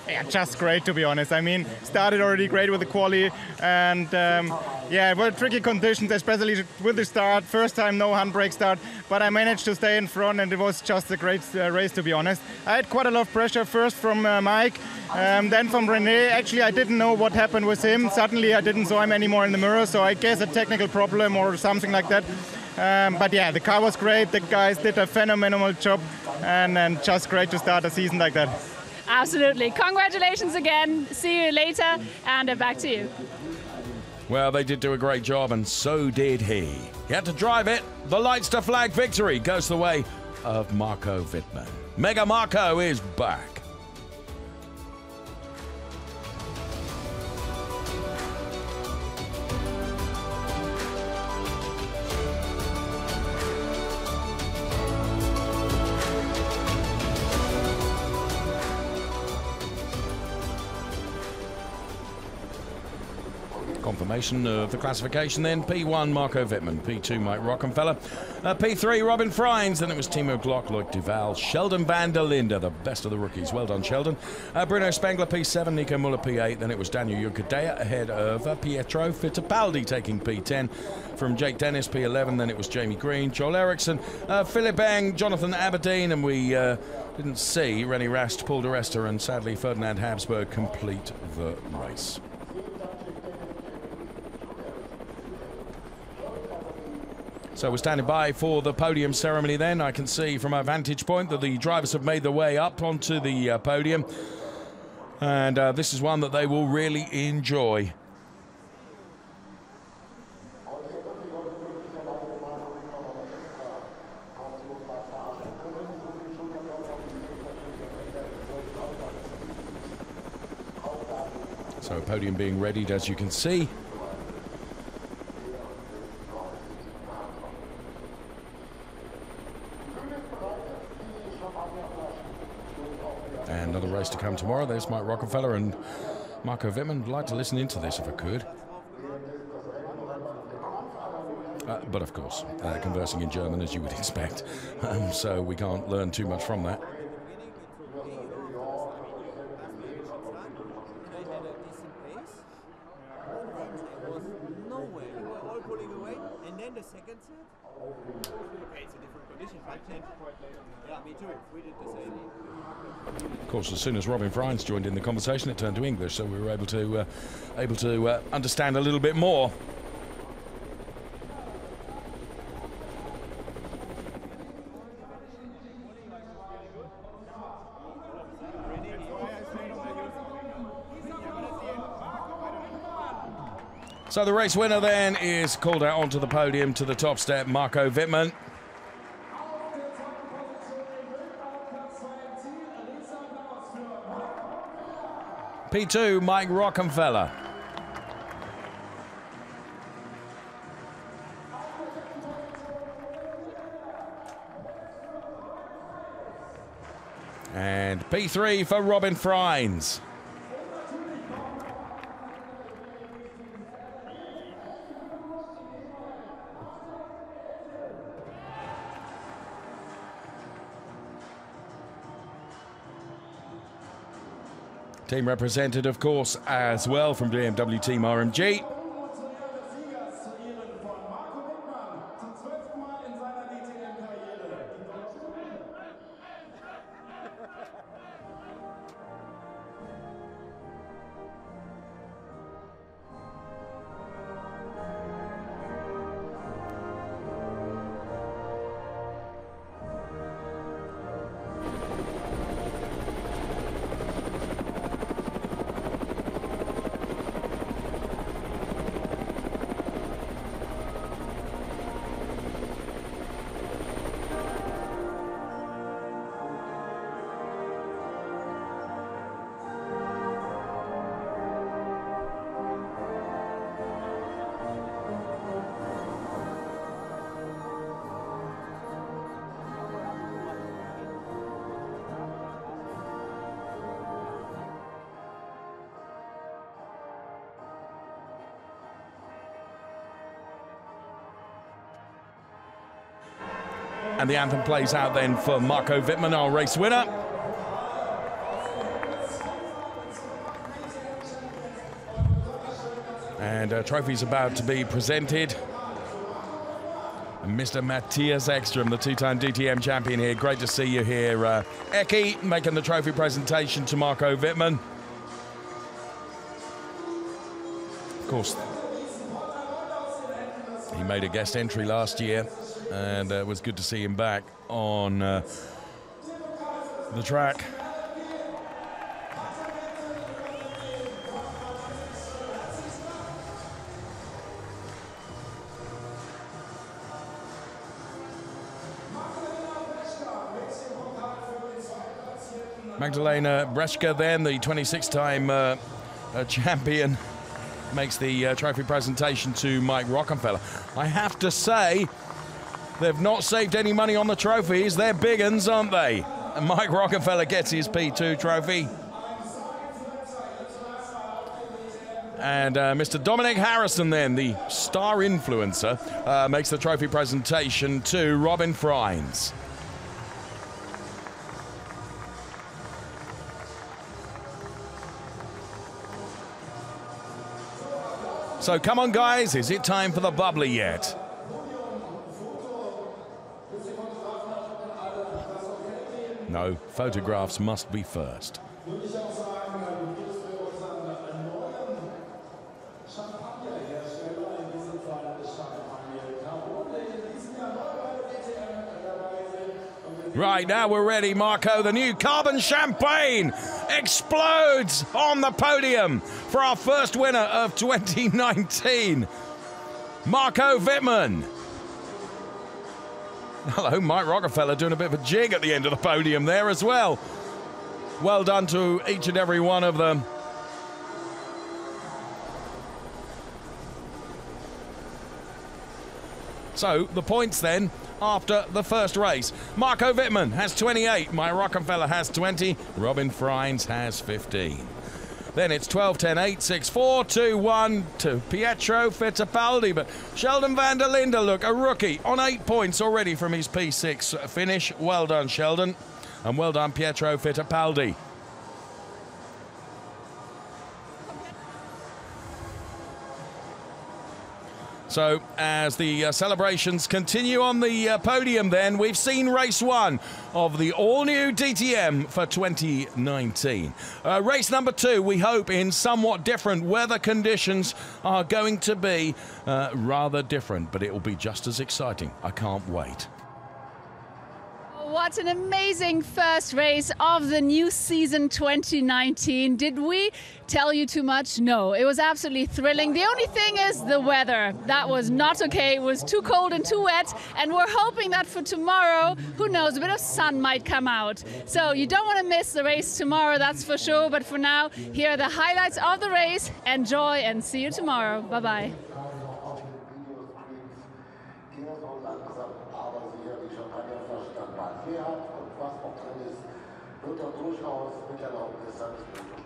Yeah, just great, to be honest. I mean, started already great with the quali, and yeah, it were tricky conditions, especially with the start. First time, no handbrake start, but I managed to stay in front, and it was just a great race, to be honest. I had quite a lot of pressure, first from Mike, then from René. Actually, I didn't know what happened with him. Suddenly, I didn't saw him anymore in the mirror, so I guess a technical problem or something like that. But yeah, the car was great. The guys did a phenomenal job, and just great to start a season like that. Absolutely. Congratulations again. See you later, and back to you. Well, they did do a great job, and so did he. He had to drive it. The lights to flag victory goes the way of Marco Wittmann. Mega Marco is back. Confirmation of the classification then. P1, Marco Wittmann. P2, Mike Rockenfeller. P3, Robin Freins. Then it was Timo Glock, Loic Duval, Sheldon van der Linde, the best of the rookies. Well done, Sheldon. Bruno Spengler, P7, Nico Muller, P8. Then it was Daniel Juncadella ahead of Pietro Fittipaldi taking P10. From Jake Dennis, P11. Then it was Jamie Green, Joel Eriksson, Philip Eng, Jonathan Aberdeen, and we didn't see René Rast, Paul de Resta, and sadly Ferdinand Habsburg complete the race. So we're standing by for the podium ceremony then. I can see from our vantage point that the drivers have made their way up onto the podium. And this is one that they will really enjoy. So a podium being readied, as you can see. And another race to come tomorrow. There's Mike Rockenfeller and Marco Wittmann. I'd like to listen into this if I could. But of course, conversing in German as you would expect. So we can't learn too much from that. Of course, as soon as Robin Freins joined in the conversation, it turned to English, so we were able to understand a little bit more. So the race winner then is called out onto the podium to the top step, Marco Wittmann. P2, Mike Rockenfeller. And P3 for Robin Freins. Team represented, of course, as well from BMW Team RMG. And the anthem plays out then for Marco Wittmann, our race winner. And a trophy's about to be presented. And Mr. Matthias Ekström, the two-time DTM champion here. Great to see you here. Eki making the trophy presentation to Marco Wittmann. Of course, he made a guest entry last year. And it was good to see him back on the track. Magdalena Brechka then, the 26-time champion, makes the trophy presentation to Mike Rockenfeller. I have to say, they've not saved any money on the trophies. They're big uns, aren't they? And Mike Rockenfeller gets his P2 trophy. And Mr. Dominic Harrison then, the star influencer, makes the trophy presentation to Robin Freins. So come on, guys, is it time for the bubbly yet? No, photographs must be first. Right, now we're ready, Marco. The new carbon champagne explodes on the podium for our first winner of 2019, Marco Wittmann. Hello, Mike Rockefeller doing a bit of a jig at the end of the podium there as well. Well done to each and every one of them. So, the points then, after the first race. Marco Wittmann has 28, Mike Rockefeller has 20, Robin Freins has 15. Then it's 12, 10, 8, 6, 4, 2, 1 to Pietro Fittipaldi. But Sheldon van der Linde, look, a rookie on 8 points already from his P6 finish. Well done, Sheldon. And well done, Pietro Fittipaldi. So as the celebrations continue on the podium then, we've seen race 1 of the all-new DTM for 2019. Race number 2, we hope in somewhat different weather conditions, are going to be rather different, but it will be just as exciting. I can't wait. What an amazing first race of the new season 2019. Did we tell you too much? No, it was absolutely thrilling. The only thing is the weather. That was not okay. It was too cold and too wet. And we're hoping that for tomorrow, who knows, a bit of sun might come out. So you don't want to miss the race tomorrow, that's for sure. But for now, here are the highlights of the race. Enjoy and see you tomorrow. Bye-bye. Hat und was auch drin ist, wird er durchaus mit Erlaubnis seines Motors